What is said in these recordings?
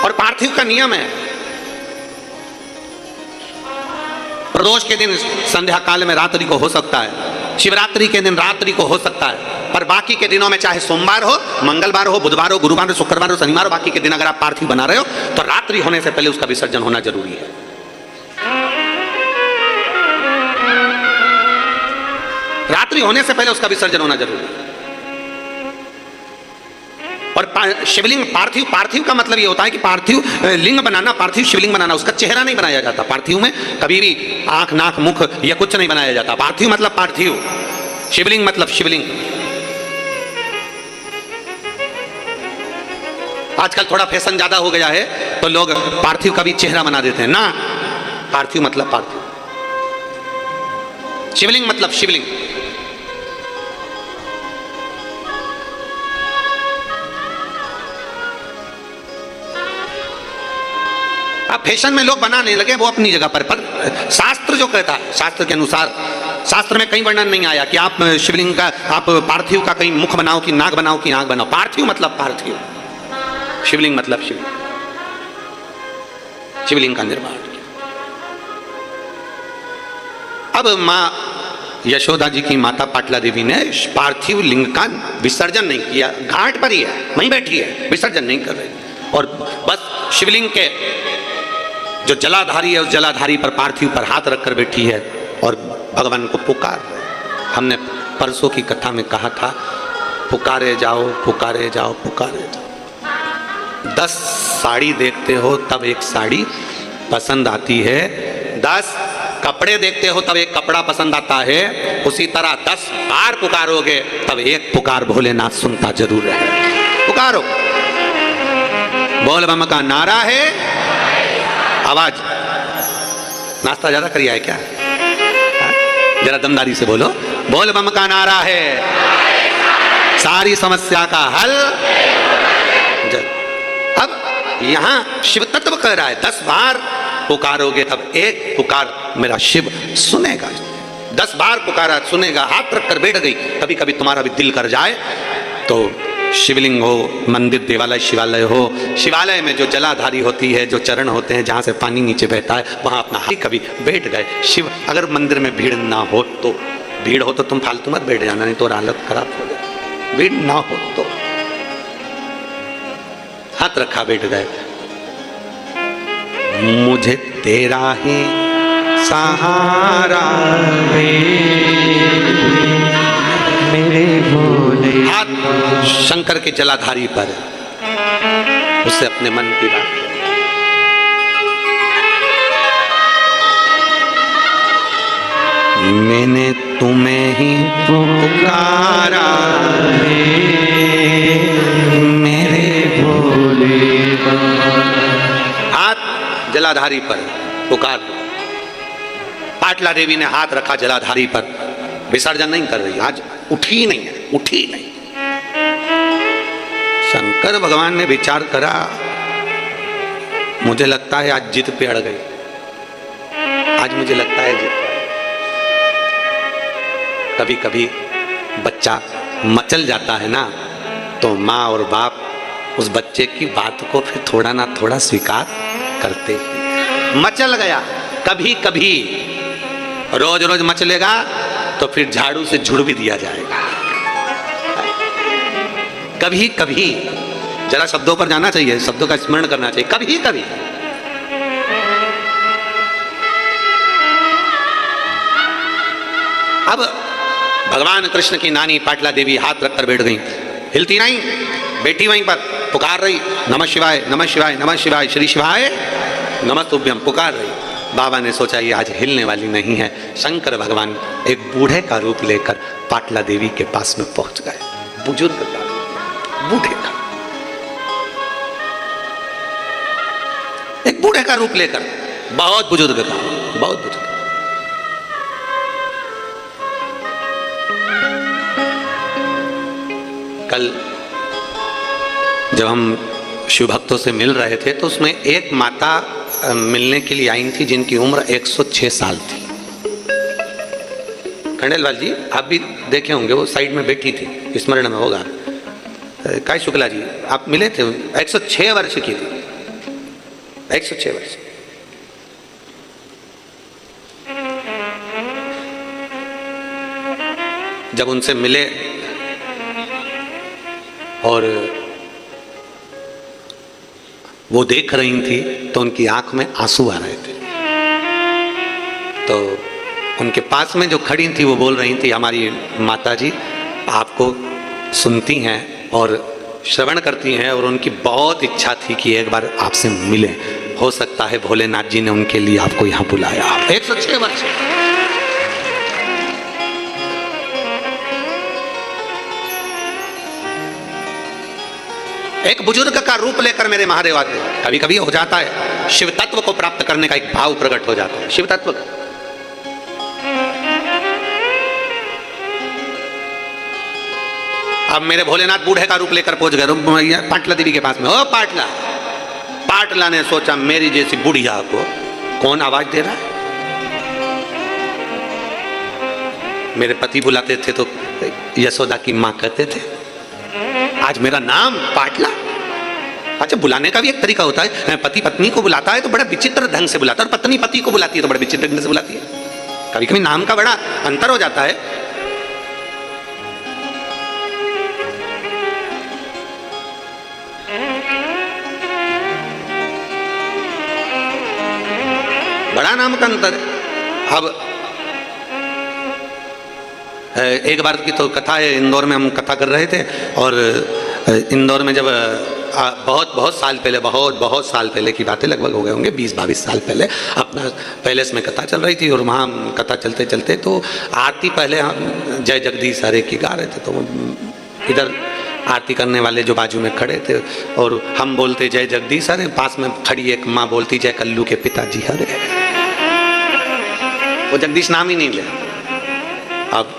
और पार्थिव का नियम है, प्रदोष के दिन संध्या काल में रात्रि को हो सकता है, शिवरात्रि के दिन रात्रि को हो सकता है, पर बाकी के दिनों में चाहे सोमवार हो, मंगलवार हो, बुधवार हो, गुरुवार हो, शुक्रवार हो, शनिवार हो, बाकी के दिन अगर आप पार्थिव बना रहे हो तो रात्रि होने से पहले उसका विसर्जन होना जरूरी है। रात्रि होने से पहले उसका विसर्जन होना जरूरी है। और शिवलिंग पार्थिव, पार्थिव का मतलब ये होता है कि पार्थिव लिंग बनाना, पार्थिव शिवलिंग बनाना, उसका चेहरा नहीं बनाया जाता। पार्थिव में कभी भी आंख, नाक, मुख या कुछ नहीं बनाया जाता। पार्थिव मतलब पार्थिव, शिवलिंग मतलब शिवलिंग। आजकल थोड़ा फैशन ज्यादा हो गया है तो लोग पार्थिव का भी चेहरा बना देते हैं ना। पार्थिव मतलब पार्थिव, शिवलिंग मतलब शिवलिंग। अब फैशन में लोग बनाने लगे, वो अपनी जगह पर शास्त्र जो कहता है, शास्त्र के अनुसार, शास्त्र में कहीं वर्णन नहीं आया कि आप शिवलिंग का, आप पार्थिव का कहीं मुख बनाओ कि नाक बनाओ कि आंख बनाओ। पार्थिव मतलब पार्थिव, शिवलिंग मतलब शिवलिंग। शिवलिंग का निर्माण किया। अब मां यशोदा जी की माता पाटला देवी ने पार्थिव लिंग का विसर्जन नहीं किया, घाट पर ही है, वहीं बैठी है, विसर्जन नहीं कर रही, और बस शिवलिंग के जो जलाधारी है उस जलाधारी पर, पार्थिव पर हाथ रखकर बैठी है और भगवान को पुकार रहे। हमने परसों की कथा में कहा था, पुकारे जाओ, पुकारे जाओ, पुकारे जाओ। 10 साड़ी देखते हो तब एक साड़ी पसंद आती है, 10 कपड़े देखते हो तब एक कपड़ा पसंद आता है। उसी तरह 10 बार पुकारोगे तब एक पुकार भोलेनाथ सुनता जरूर है। पुकारो, बोल बम का नारा है, आवाज। नाश्ता ज्यादा करिए है क्या? जरा दमदारी से बोलो, बोल बम का नारा है, सारी समस्या का हल। अब यहां शिव तत्व कह रहा है 10 बार पुकारोगे तब एक पुकार मेरा शिव सुनेगा। 10 बार पुकारा, सुनेगा। हाथ रखकर बैठ गई। कभी कभी तुम्हारा भी दिल कर जाए तो शिवलिंग हो, मंदिर, देवालय, शिवालय हो, शिवालय में जो जलाधारी होती है, जो चरण होते हैं जहाँ से पानी नीचे बहता है, वहाँ अपना हाथ कभी बैठ गए। शिव, अगर मंदिर में भीड़ ना हो तो, भीड़ हो तो तुम फालतू मत बैठ जाना, नहीं तो हालत खराब हो जाए। भीड़ ना हो तो हाथ रखा बैठ गए। मुझे तेरा ही सहारा मेरे भोले। हाथ शंकर के जलाधारी पर, उससे अपने मन की बात। मैंने तुम्हें ही पुकारा मेरे भोले। हाथ जलाधारी पर पुकार। पाटला देवी ने हाथ रखा जलाधारी पर, विसर्जन नहीं कर रही, आज उठी नहीं है, उठी नहीं। शंकर भगवान ने विचार करा, मुझे लगता है आज जिद पे अड़ गई, आज मुझे लगता है जिद। कभी कभी बच्चा मचल जाता है ना, तो माँ और बाप उस बच्चे की बात को फिर थोड़ा ना थोड़ा स्वीकार करते हैं। मचल गया, कभी कभी रोज रोज मचलेगा तो फिर झाड़ू से झुड़ भी दिया जाएगा। कभी कभी, जरा शब्दों पर जाना चाहिए, शब्दों का स्मरण करना चाहिए। कभी कभी अब भगवान कृष्ण की नानी पाटला देवी हाथ रखकर बैठ गई, हिलती नहीं, बैठी वहीं पर पुकार रही, नमः शिवाय, नमः शिवाय, नमः शिवाय, श्री शिवाय नमः तुभ्यम, पुकार रही। बाबा ने सोचा ये आज हिलने वाली नहीं है। शंकर भगवान एक बूढ़े का रूप लेकर पाटला देवी के पास में पहुंच गए। बुजुर्ग का, बूढ़े का, एक बूढ़े का रूप लेकर, बहुत बुजुर्ग का, बहुत बुजुर्ग। कल जब हम शिव भक्तों से मिल रहे थे तो उसमें एक माता मिलने के लिए आई थी जिनकी उम्र 106 साल थी। खंडेलवाल जी आप भी देखे होंगे, वो साइड में बैठी थी, स्मरण में होगा। काय शुक्ला जी आप मिले थे, 106 वर्ष की थी। 106 वर्ष। जब उनसे मिले और वो देख रही थी तो उनकी आंख में आंसू आ रहे थे। तो उनके पास में जो खड़ी थी वो बोल रही थी, हमारी माता जी आपको सुनती हैं और श्रवण करती हैं और उनकी बहुत इच्छा थी कि एक बार आपसे मिलें। हो सकता है भोलेनाथ जी ने उनके लिए आपको यहाँ बुलाया। 106 वर्ष। एक बुजुर्ग का रूप लेकर मेरे महादेव आते। कभी कभी हो जाता है शिव तत्व को प्राप्त करने का एक भाव प्रकट हो जाता है। शिव तत्व अब मेरे भोलेनाथ बूढ़े का रूप लेकर पहुंच गए पाटला देवी के पास में। ओ पाटला। पाटला ने सोचा मेरी जैसी बुढ़िया को कौन आवाज दे रहा है। मेरे पति बुलाते थे तो यशोदा की मां कहते थे, आज मेरा नाम पाटला। अच्छा, बुलाने का भी एक तरीका होता है। पति पत्नी को बुलाता है तो बड़ा विचित्र ढंग से बुलाता है, और पत्नी पति को बुलाती है तो बड़ा विचित्र ढंग से बुलाती है। कभी कभी नाम का बड़ा अंतर हो जाता है। बड़ा नाम का अंतर है। अब एक बार की तो कथा है, इंदौर में हम कथा कर रहे थे और इंदौर में जब बहुत साल पहले, बहुत साल पहले की बातें, लगभग हो गए होंगे 20-22 साल पहले, अपना पैलेस में कथा चल रही थी और वहाँ कथा चलते चलते तो आरती पहले हम जय जगदीश हरे की गा रहे थे। तो इधर आरती करने वाले जो बाजू में खड़े थे और हम बोलते जय जगदीश हरे, पास में खड़ी एक माँ बोलती जय कल्लू के पिताजी हरे। वो जगदीश नाम ही नहीं ले। अब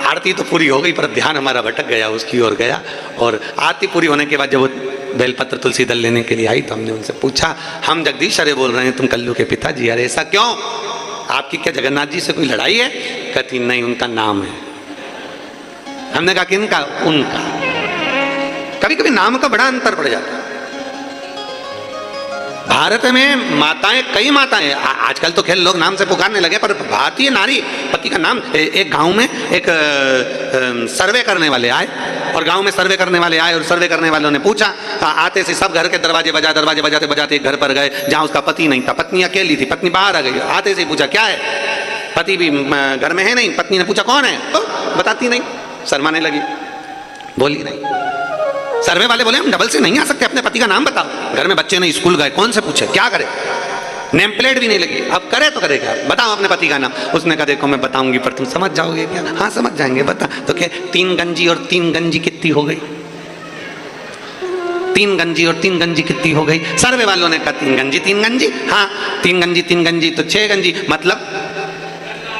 आरती तो पूरी हो गई पर ध्यान हमारा भटक गया, उसकी ओर गया। और आरती पूरी होने के बाद जब वो बेलपत्र तुलसी दल लेने के लिए आई तो हमने उनसे पूछा, हम जगदीश हरे बोल रहे हैं, तुम कल्लू के पिताजी हरे, ऐसा क्यों? आपकी क्या जगन्नाथ जी से कोई लड़ाई है? कहती नहीं, उनका नाम है। हमने कहा किनका? उनका। कभी कभी नाम का बड़ा अंतर पड़ जाता है। भारत में माताएं, कई माताएं, आजकल तो खेल लोग नाम से पुकारने लगे, पर भारतीय नारी पति का नाम। एक गांव में एक सर्वे करने वाले आए और गांव में सर्वे करने वाले आए और सर्वे करने वालों ने पूछा, आते से सब घर के दरवाजे बजाते बजाते एक घर पर गए जहां उसका पति नहीं था, पत्नी अकेली थी, पत्नी बाहर आ गई। आते से पूछा क्या है? पति भी घर में है नहीं। पत्नी ने पूछा कौन है? तो बताती नहीं, शर्माने लगी, बोली नहीं। सर्वे वाले बोले हम डबल से नहीं आ सकते, अपने पति का नाम बताओ। घर में बच्चे नहीं, स्कूल गए, कौन से पूछे, क्या करे? नेम प्लेट भी नहीं लगी। अब करे तो करे क्या? बताओ अपने पति का नाम। उसने कहा देखो मैं बताऊंगी पर तुम समझ जाओगे क्या? हाँ समझ जाएंगे, बता। तो क्या 3 गंजी और 3 गंजी कितनी हो गई? 3 गंजी और 3 गंजी कितनी हो गई? सर्वे वालों ने कहा 3 गंजी 3 गंजी। हाँ 3 गंजी तो 6 गंजी, मतलब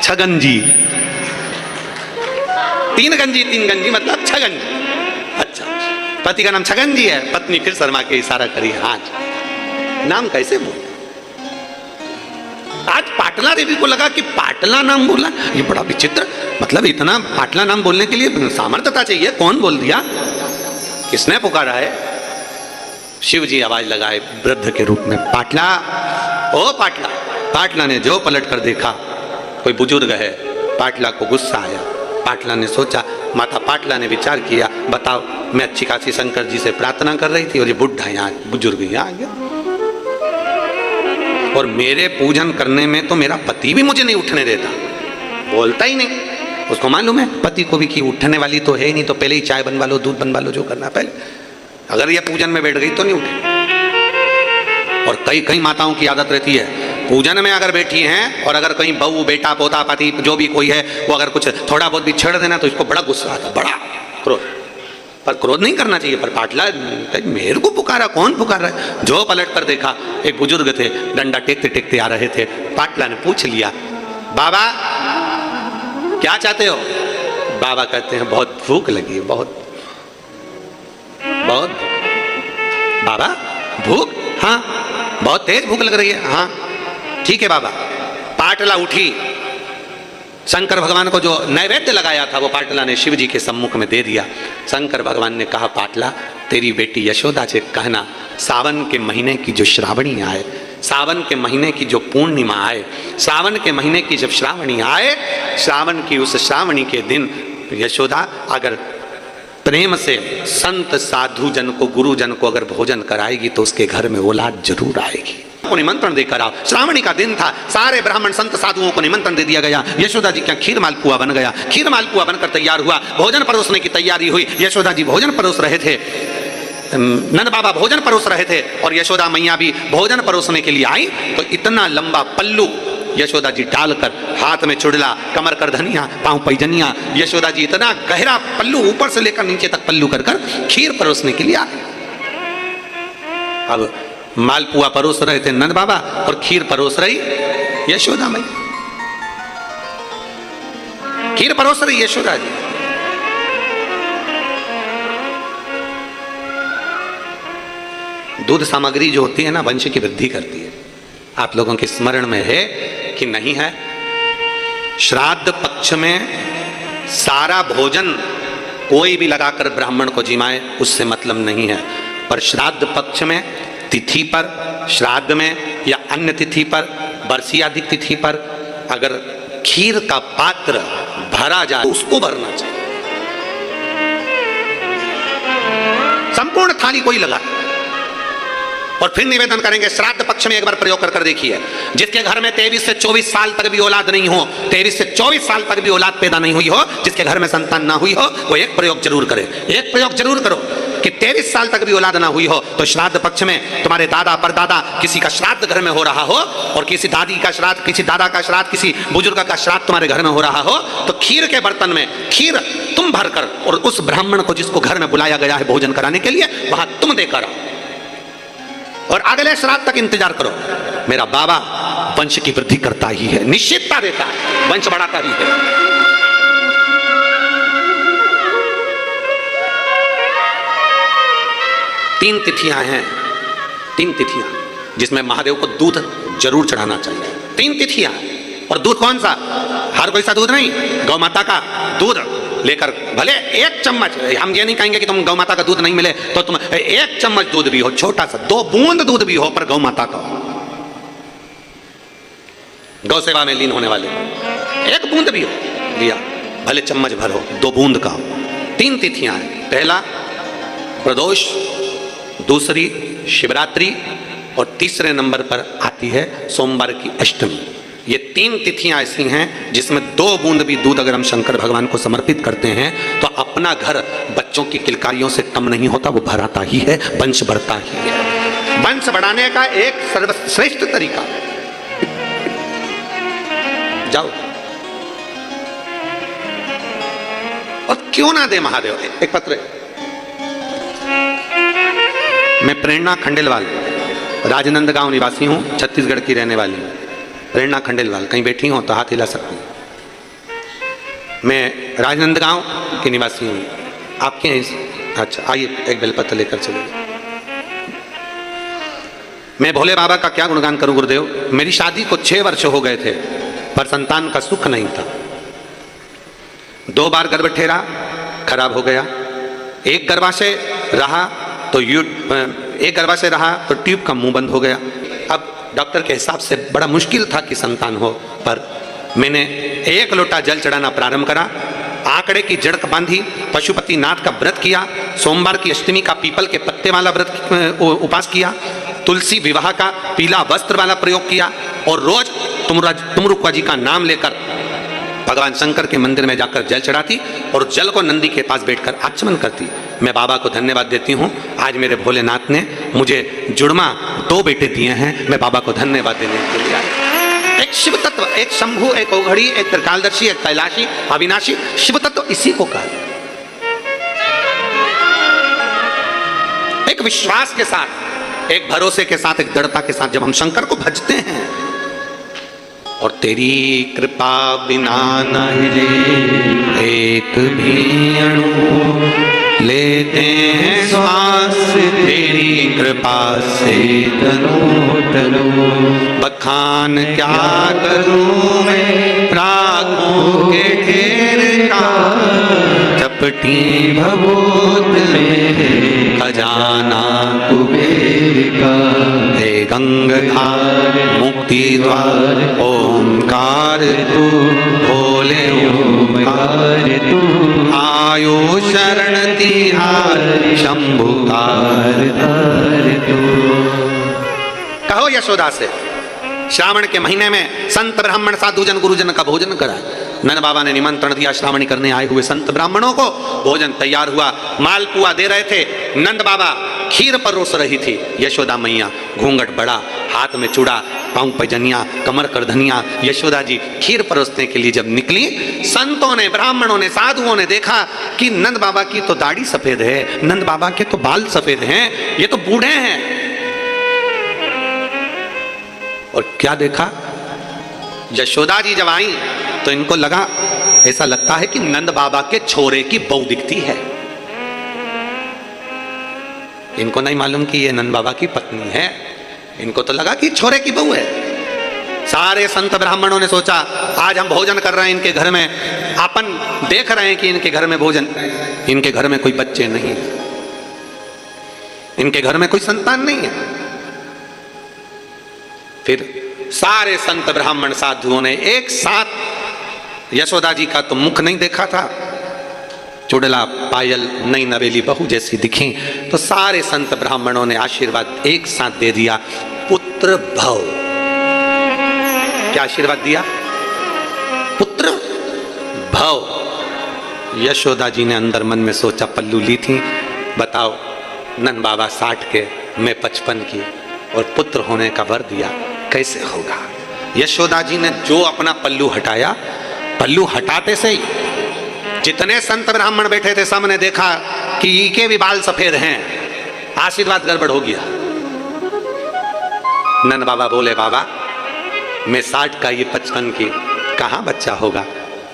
6 गंजी। 3 गंजी 3 गंजी मतलब 6 गंजी। अच्छा, पति का नाम छगन जी है। पत्नी फिर शर्मा के इशारा करी, हाँ नाम कैसे बोल? आज पाटला देवी को लगा कि पाटला नाम बोला, ये बड़ा विचित्र, मतलब इतना पाटला नाम बोलने के लिए सामर्थ्यता चाहिए। कौन बोल दिया? किसने पुकारा है? शिव जी आवाज लगाए वृद्ध के रूप में, पाटला, ओ पाटला। पाटला ने जो पलट कर देखा कोई बुजुर्ग है। पाटला को गुस्सा आया। पाटला ने सोचा, माता पाटला ने विचार किया, बताओ मैं अच्छी खासी शंकर जी से प्रार्थना कर रही थी और ये बुढ़ा यहाँ बुजुर्ग यहाँ आ गया और मेरे पूजन करने में तो मेरा पति भी मुझे नहीं उठने देता, बोलता ही नहीं। उसको मालूम है पति को भी कि उठने वाली तो है ही नहीं, तो पहले ही चाय बनवा लो, दूध बनवा लो, जो करना पहले। अगर ये पूजन में बैठ गई तो नहीं उठे। और कई माताओं की आदत रहती है, पूजन में अगर बैठी हैं और अगर कहीं बहू बेटा पोता पति जो भी कोई है वो अगर कुछ थोड़ा बहुत भी छेड़ देना तो इसको बड़ा गुस्सा आता, बड़ा क्रोध। पर क्रोध नहीं करना चाहिए। पर पाटला मेरे को पुकारा, कौन पुकार रहा है? जो पलट कर देखा एक बुजुर्ग थे, डंडा टेकते टेकते आ रहे थे। पाटला ने पूछ लिया, बाबा क्या चाहते हो? बाबा कहते हैं बहुत भूख लगी है, बहुत। बाबा भूख? हाँ बहुत तेज भूख लग रही है। हाँ ठीक है बाबा। पाटला उठी, शंकर भगवान को जो नैवेद्य लगाया था वो पाटला ने शिव जी के सम्मुख में दे दिया। शंकर भगवान ने कहा, पाटला तेरी बेटी यशोदा से कहना, सावन के महीने की जो श्रावणी आए, सावन के महीने की जो पूर्णिमा आए, सावन के महीने की जब श्रावणी आए, श्रावण की उस श्रावणी के दिन यशोदा अगर प्रेम से संत साधु जन को, गुरु जन को अगर भोजन कराएगी तो उसके घर में औलाद जरूर आएगी। को निमंत्रण देकर आओ। श्रावणी का दिन था, सारे ब्राह्मण संत साधुओं को निमंत्रण दे दिया गया। यशोदा जी का खीर मालपुआ बन गया, खीर मालपुआ बनकर तैयार हुआ, भोजन परोसने की तैयारी हुई। यशोदा जी भोजन परोस रहे थे, नंद बाबा भोजन परोस रहे थे और यशोदा मैया भी भोजन परोसने के लिए आई। तो इतना लंबा पल्लू यशोदा जी डालकर, हाथ में चुड़ला, कमर कर धनिया, पांव पैजनिया, यशोदा जी इतना गहरा पल्लू ऊपर से लेकर नीचे तक पल्लू कर खीर परोसने के लिए आए। अब मालपुआ परोस रहे थे नंद बाबा और खीर परोस रही यशोदा मैया, खीर परोस रही यशोदा जी। दूध सामग्री जो होती है ना, वंश की वृद्धि करती है। आप लोगों के स्मरण में है कि नहीं है? श्राद्ध पक्ष में सारा भोजन कोई भी लगाकर ब्राह्मण को जिमाए, उससे मतलब नहीं है। पर श्राद्ध पक्ष में, तिथि पर, श्राद्ध में या अन्य तिथि पर, बरसी आदि तिथि पर अगर खीर का पात्र भरा जाए, उसको भरना चाहिए। संपूर्ण थाली कोई लगा। और फिर निवेदन करेंगे, श्राद्ध पक्ष में एक बार प्रयोग कर देखिए। जिसके घर में 23 से 24 साल तक भी औलाद नहीं हो, 23 से 24 साल तक भी औलाद पैदा नहीं हुई हो, जिसके घर में संतान ना हुई हो, वो एक प्रयोग जरूर करे। एक प्रयोग जरूर करो कि 23 साल तक भी औलाद ना हुई हो तो श्राद्ध पक्ष में तुम्हारे दादा परदादा किसी का श्राद्ध घर में हो रहा हो, और किसी दादी का श्राद्ध, किसी दादा का श्राद्ध, किसी बुजुर्ग का श्राद्ध तुम्हारे घर में हो रहा हो, तो खीर के बर्तन में खीर तुम भरकर और उस ब्राह्मण को जिसको घर में बुलाया गया है भोजन कराने के लिए, वहां तुम देकर आओ और अगले श्राद्ध तक इंतजार करो। मेरा बाबा वंश की वृद्धि करता ही है, निश्चितता देता है, वंश बढ़ाता ही है। तीन तिथियां हैं, तीन तिथियां जिसमें महादेव को दूध जरूर चढ़ाना चाहिए। तीन तिथियां, और दूध कौन सा? हर कोई सा दूध नहीं, गौ माता का दूध लेकर, भले एक चम्मच, हम ये नहीं कहेंगे कि तुम गौ माता का दूध नहीं मिले तो तुम एक चम्मच दूध भी हो, छोटा सा 2 बूंद दूध भी हो, पर गौ माता का, गौ सेवा में लीन होने वाले, 1 बूंद भी हो लिया, भले चम्मच भर हो, 2 बूंद का हो। 3 तिथियां हैं, पहला प्रदोष, दूसरी शिवरात्रि और तीसरे नंबर पर आती है सोमवार की अष्टमी। ये 3 तिथियां ऐसी हैं जिसमें 2 बूंद भी दूध अगर हम शंकर भगवान को समर्पित करते हैं तो अपना घर बच्चों की किलकारियों से कम नहीं होता, वो भराता ही है, वंश बढ़ता ही है। वंश बढ़ाने का एक सर्वश्रेष्ठ तरीका, जाओ और क्यों ना दे महादेव एक पत्र। मैं प्रेरणा खंडेलवाल, राजनंदगांव निवासी हूं, छत्तीसगढ़ की रहने वाली हूं। प्रेरणा खंडेलवाल, कहीं बैठी हो तो हाथ हिला सकती हूँ। मैं राजनंदगांव के निवासी हूँ, आपके हैं? अच्छा, आइए एक बेलपत्र लेकर चलिए। मैं भोले बाबा का क्या गुणगान करूं गुरुदेव। मेरी शादी को 6 वर्ष हो गए थे पर संतान का सुख नहीं था। 2 बार गर्भ ठेरा, खराब हो गया। एक गर्भाशय रहा तो एक गर्भाशय रहा तो ट्यूब का मुंह बंद हो गया। अब डॉक्टर के हिसाब से बड़ा मुश्किल था कि संतान हो, पर मैंने 1 लोटा जल चढ़ाना प्रारंभ करा, आंकड़े की जड़ बांधी, पशुपति नाथ का व्रत किया, सोमवार की अष्टमी का पीपल के पत्ते वाला व्रत उपास किया, तुलसी विवाह का पीला वस्त्र वाला प्रयोग किया, और रोज तुमरुक्वा जी का नाम लेकर भगवान शंकर के मंदिर में जाकर जल चढ़ाती और जल को नंदी के पास बैठकर आचमन करती। मैं बाबा को धन्यवाद देती हूँ, आज मेरे भोलेनाथ ने मुझे जुड़मा 2 बेटे दिए हैं। मैं बाबा को धन्यवाद देने के लिए आया। एक शिव तत्व, एक शंभु, एक औघड़ी, एक त्रिकालदर्शी, एक कैलाशी, अविनाशी, शिव तत्व इसी को कहा। एक विश्वास के साथ, एक भरोसे के साथ, एक दृढ़ता के साथ जब हम शंकर को भजते हैं, और तेरी कृपा बिना न हिले एक भी अणु, लेते हैं श्वास तेरी कृपा से तनु तनु। बखान क्या करूं मैं प्रागों के कुबेर का, चपटी भभूत में खजाना कुबेर का। हे गंगाधार मुक्ति द्वार ओंकार तू, भोले ओंकार तू। आयो शरण तिहार शंभुकार तू। कहो यशोदा से श्रावण के महीने में संत ब्राह्मण साधुजन गुरुजन का भोजन कराए। नंद बाबा ने निमंत्रण दिया श्रावणी करने आए हुए संत ब्राह्मणों को। भोजन तैयार हुआ, मालपुआ दे रहे थे, नंद बाबा खीर परोस रही थी। यशोदा मैया घूंघट बड़ा, हाथ में चूड़ा, पांव पैजनिया, कमर कर धनिया। यशोदा जी खीर परोसने के लिए जब निकली, संतों ने, ब्राह्मणों ने, साधुओं ने देखा कि नंद बाबा की तो दाढ़ी सफेद है, नंद बाबा के तो बाल सफेद हैं, ये तो बूढ़े हैं। और क्या देखा, यशोदा जी जब आई तो इनको लगा, ऐसा लगता है कि नंद बाबा के छोरे की बहू दिखती है। इनको नहीं मालूम कि ये नंद बाबा की पत्नी है, इनको तो लगा कि छोरे की बहू है। सारे संत ब्राह्मणों ने सोचा आज हम भोजन कर रहे हैं इनके घर में, अपन देख रहे हैं कि इनके घर में भोजन, इनके घर में कोई बच्चे नहीं, इनके घर में कोई संतान नहीं है। फिर सारे संत ब्राह्मण साधुओं ने एक साथ, यशोदा जी का तो मुख नहीं देखा था, चुड़ला पायल नई नवेली बहू जैसी दिखी, तो सारे संत ब्राह्मणों ने आशीर्वाद एक साथ दे दिया, पुत्र भव। क्या आशीर्वाद दिया? पुत्र भव। यशोदा जी ने अंदर मन में सोचा, पल्लू ली थी, बताओ नंद बाबा 60 के, मैं 55 की, और पुत्र होने का वर दिया, कैसे होगा? यशोदा जी ने जो अपना पल्लू हटाया, पल्लू हटाते से ही जितने संत ब्राह्मण बैठे थे सबने देखा कि इनके भी बाल सफेद हैं, आशीर्वाद गड़बड़ हो गया। नंद बाबा बोले, बाबा मैं 60 का, ये 55 की, कहाँ बच्चा होगा?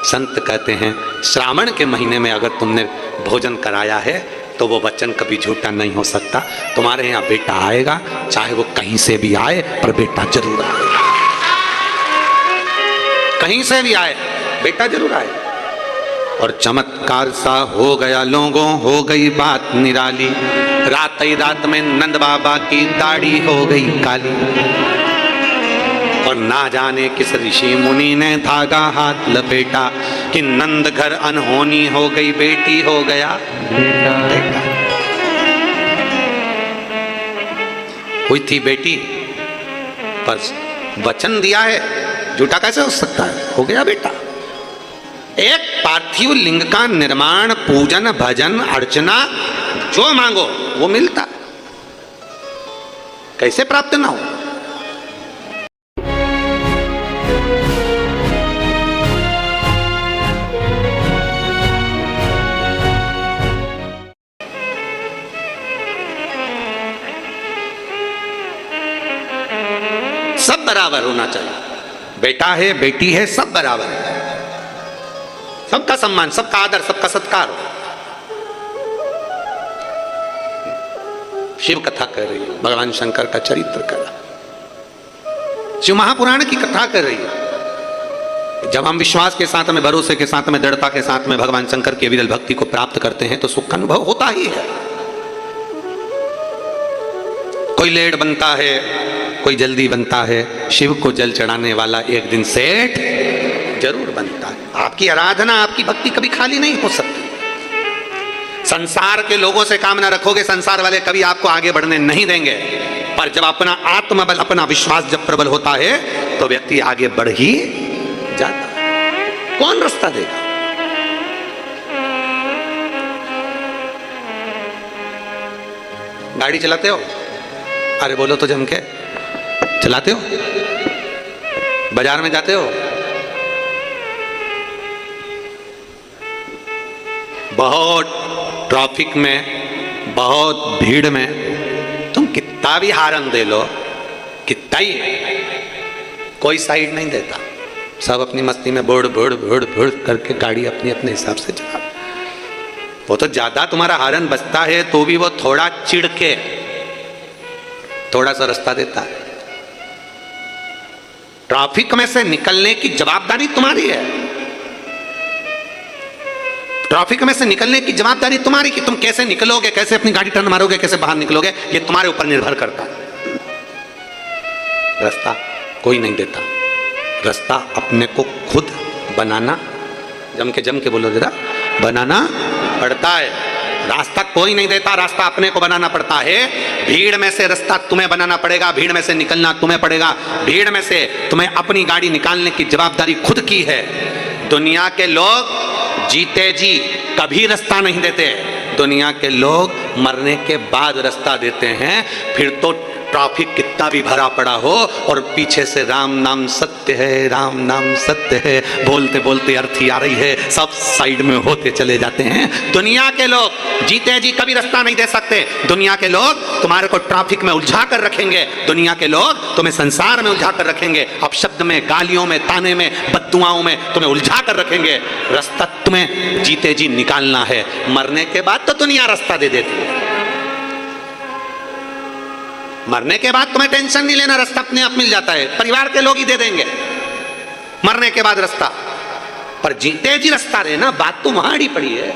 संत कहते हैं श्रावण के महीने में अगर तुमने भोजन कराया है तो वो वचन कभी झूठा नहीं हो सकता। तुम्हारे यहाँ बेटा आएगा, चाहे वो कहीं से भी आए, पर बेटा जरूर आएगा। कहीं से भी आए, बेटा जरूर आए। और चमत्कार सा हो गया लोगों, हो गई बात निराली। रात ही रात में नंद बाबा की दाढ़ी हो गई काली, और ना जाने किस ऋषि मुनि ने धागा हाथ लपेटा कि नंद घर अनहोनी हो गई, बेटी हो गया बेटा। हुई थी बेटी, पर वचन दिया है, झूठा कैसे हो सकता है? हो गया बेटा। एक पार्थिव लिंग का निर्माण, पूजन, भजन, अर्चना, जो मांगो वो मिलता, कैसे प्राप्त ना हो? सब बराबर होना चाहिए, बेटा है बेटी है सब बराबर है, सबका सम्मान, सबका आदर, सबका सत्कार। शिव कथा कर रही है, भगवान शंकर का चरित्र कर रहा, शिव महापुराण की कथा कर रही है। जब हम विश्वास के साथ में, भरोसे के साथ में, दृढ़ता के साथ में भगवान शंकर की अविरल भक्ति को प्राप्त करते हैं तो सुख का अनुभव होता ही है। कोई लेट बनता है, कोई जल्दी बनता है, शिव को जल चढ़ाने वाला एक दिन सेठ जरूर बनता है। आपकी आराधना, आपकी भक्ति कभी खाली नहीं हो सकती। संसार के लोगों से काम ना रखोगे, संसार वाले कभी आपको आगे बढ़ने नहीं देंगे, पर जब अपना आत्मबल, अपना विश्वास जब प्रबल होता है तो व्यक्ति आगे बढ़ ही जाता है। कौन रास्ता देगा? गाड़ी चलाते हो? अरे बोलो तो जम के, चलाते हो? बाजार में जाते हो? बहुत ट्रैफिक में, बहुत भीड़ में तुम कितना भी हारन दे लो, कितना ही, कोई साइड नहीं देता, सब अपनी मस्ती में बुड़ बुड़ बुड़ बुड़ करके गाड़ी अपने अपने हिसाब से चला। वो तो ज्यादा तुम्हारा हारन बजता है तो भी वो थोड़ा चिढ़ के थोड़ा सा रास्ता देता है। ट्रैफिक में से निकलने की जवाबदारी तुम्हारी है। ट्रैफिक में से निकलने की जवाबदारी तुम्हारी कि तुम कैसे निकलोगे, कैसे अपनी गाड़ी टर्न मारोगे, कैसे बाहर निकलोगे, ये तुम्हारे ऊपर निर्भर करता है। रास्ता कोई नहीं देता, रास्ता अपने को खुद बनाना, जम के बोलो जरा, बनाना पड़ता है। रास्ता कोई नहीं देता, रास्ता अपने को बनाना पड़ता है। भीड़ में से रास्ता तुम्हें बनाना पड़ेगा, भीड़ में से निकलना तुम्हें पड़ेगा। भीड़ में से तुम्हें अपनी गाड़ी निकालने की जवाबदारी खुद की है। दुनिया के लोग जीते जी कभी रास्ता नहीं देते, दुनिया के लोग मरने के बाद रास्ता देते हैं। फिर तो ट्रैफिक कितना भी भरा पड़ा हो और पीछे से राम नाम सत्य है, राम नाम सत्य है बोलते बोलते अर्थी आ रही है, सब साइड में होते चले जाते हैं। दुनिया के लोग जीते जी कभी रास्ता नहीं दे सकते। दुनिया के लोग तुम्हारे को ट्रैफिक में उलझा कर रखेंगे, दुनिया के लोग तुम्हें संसार में उलझा कर रखेंगे, अपशब्द में, गालियों में, ताने में, बद्दुआओं में तुम्हें उलझा कर रखेंगे। रास्ता तुम्हें जीते जी निकालना है, मरने के बाद तो दुनिया रास्ता दे देती है। मरने के बाद तुम्हें टेंशन नहीं लेना, रास्ता अपने आप मिल जाता है, परिवार के लोग ही दे देंगे मरने के बाद रास्ता। पर जीते जी रास्ता देना, बात तो वहां अड़ी पड़ी है।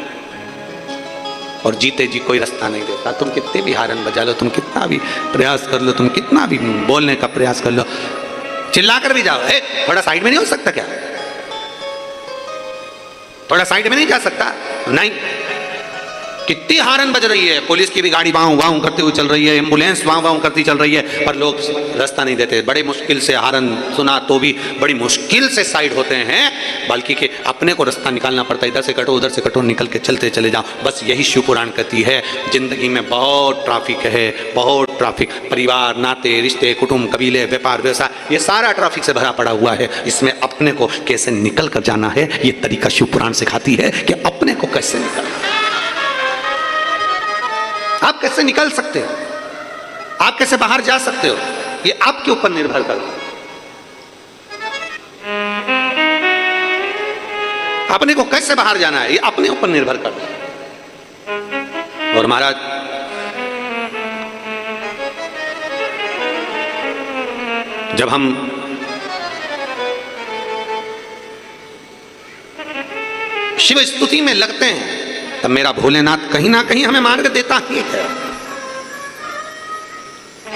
और जीते जी कोई रास्ता नहीं देता। तुम कितने भी हारन बजा लो, तुम कितना भी प्रयास कर लो, तुम कितना भी बोलने का प्रयास कर लो, चिल्ला कर भी जाओ, थोड़ा साइड में नहीं हो सकता क्या? थोड़ा साइड में नहीं जा सकता? नहीं, कितनी हारन बज रही है, पुलिस की भी गाड़ी वाऊ वाऊ करती हुई चल रही है, एम्बुलेंस वाऊ वाऊ करती चल रही है, पर लोग रास्ता नहीं देते। बड़े मुश्किल से हारन सुना तो भी बड़ी मुश्किल से साइड होते हैं, बल्कि कि अपने को रास्ता निकालना पड़ता है। इधर से कटो, उधर से कटो, निकल के चलते चले जाओ। बस यही शिव पुराण कहती है। जिंदगी में बहुत ट्रैफिक है, बहुत ट्रैफिक। परिवार, नाते, रिश्ते, कुटुंब, कबीले, व्यापार, व्यवसाय, ये सारा ट्रैफिक से भरा पड़ा हुआ है। इसमें अपने को कैसे निकल कर जाना है, ये तरीका शिव पुराण सिखाती है कि अपने को कैसे निकलना। आप कैसे निकल सकते हो, आप कैसे बाहर जा सकते हो, ये आपके ऊपर निर्भर करता है। अपने को कैसे बाहर जाना है, ये अपने ऊपर निर्भर करता है। और महाराज, जब हम शिव स्तुति में लगते हैं, तब मेरा भोलेनाथ कहीं ना कहीं हमें मार्ग देता ही है,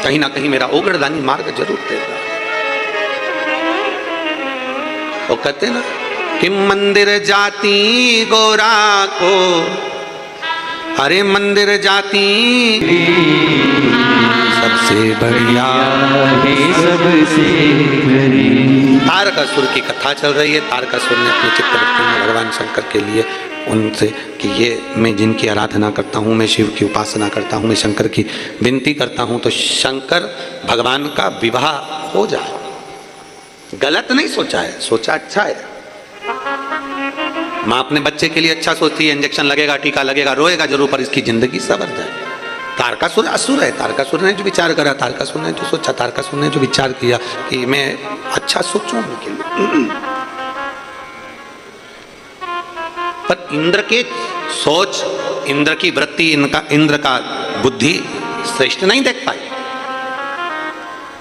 कहीं ना कहीं मेरा ओगड़दानी मार्ग जरूर देता है। वो कहते ना कि मंदिर जाती गोरा को, अरे मंदिर जाती सबसे बढ़िया सबसे तारकासुर की कथा चल रही है। तारकासुर ने अपने चित्रवृत्ति में भगवान शंकर के लिए उनसे कि ये मैं जिनकी आराधना करता हूँ, मैं शिव की उपासना करता हूँ, मैं शंकर की विनती करता हूँ, तो शंकर भगवान का विवाह हो जाए। गलत नहीं सोचा है, सोचा अच्छा है। माँ अपने बच्चे के लिए अच्छा सोचती है, इंजेक्शन लगेगा, टीका लगेगा, रोएगा जरूर, पर इसकी जिंदगी सवर जाए। तारकासुर असुर है, तारकासुर ने जो विचार करा, तारकासुर ने जो सोचा, तारकासुर ने जो विचार किया कि मैं अच्छा सोचूं उनके लिए। पर इंद्र के सोच, इंद्र की वृत्ति, इंद्र का बुद्धि श्रेष्ठ नहीं देख पाई।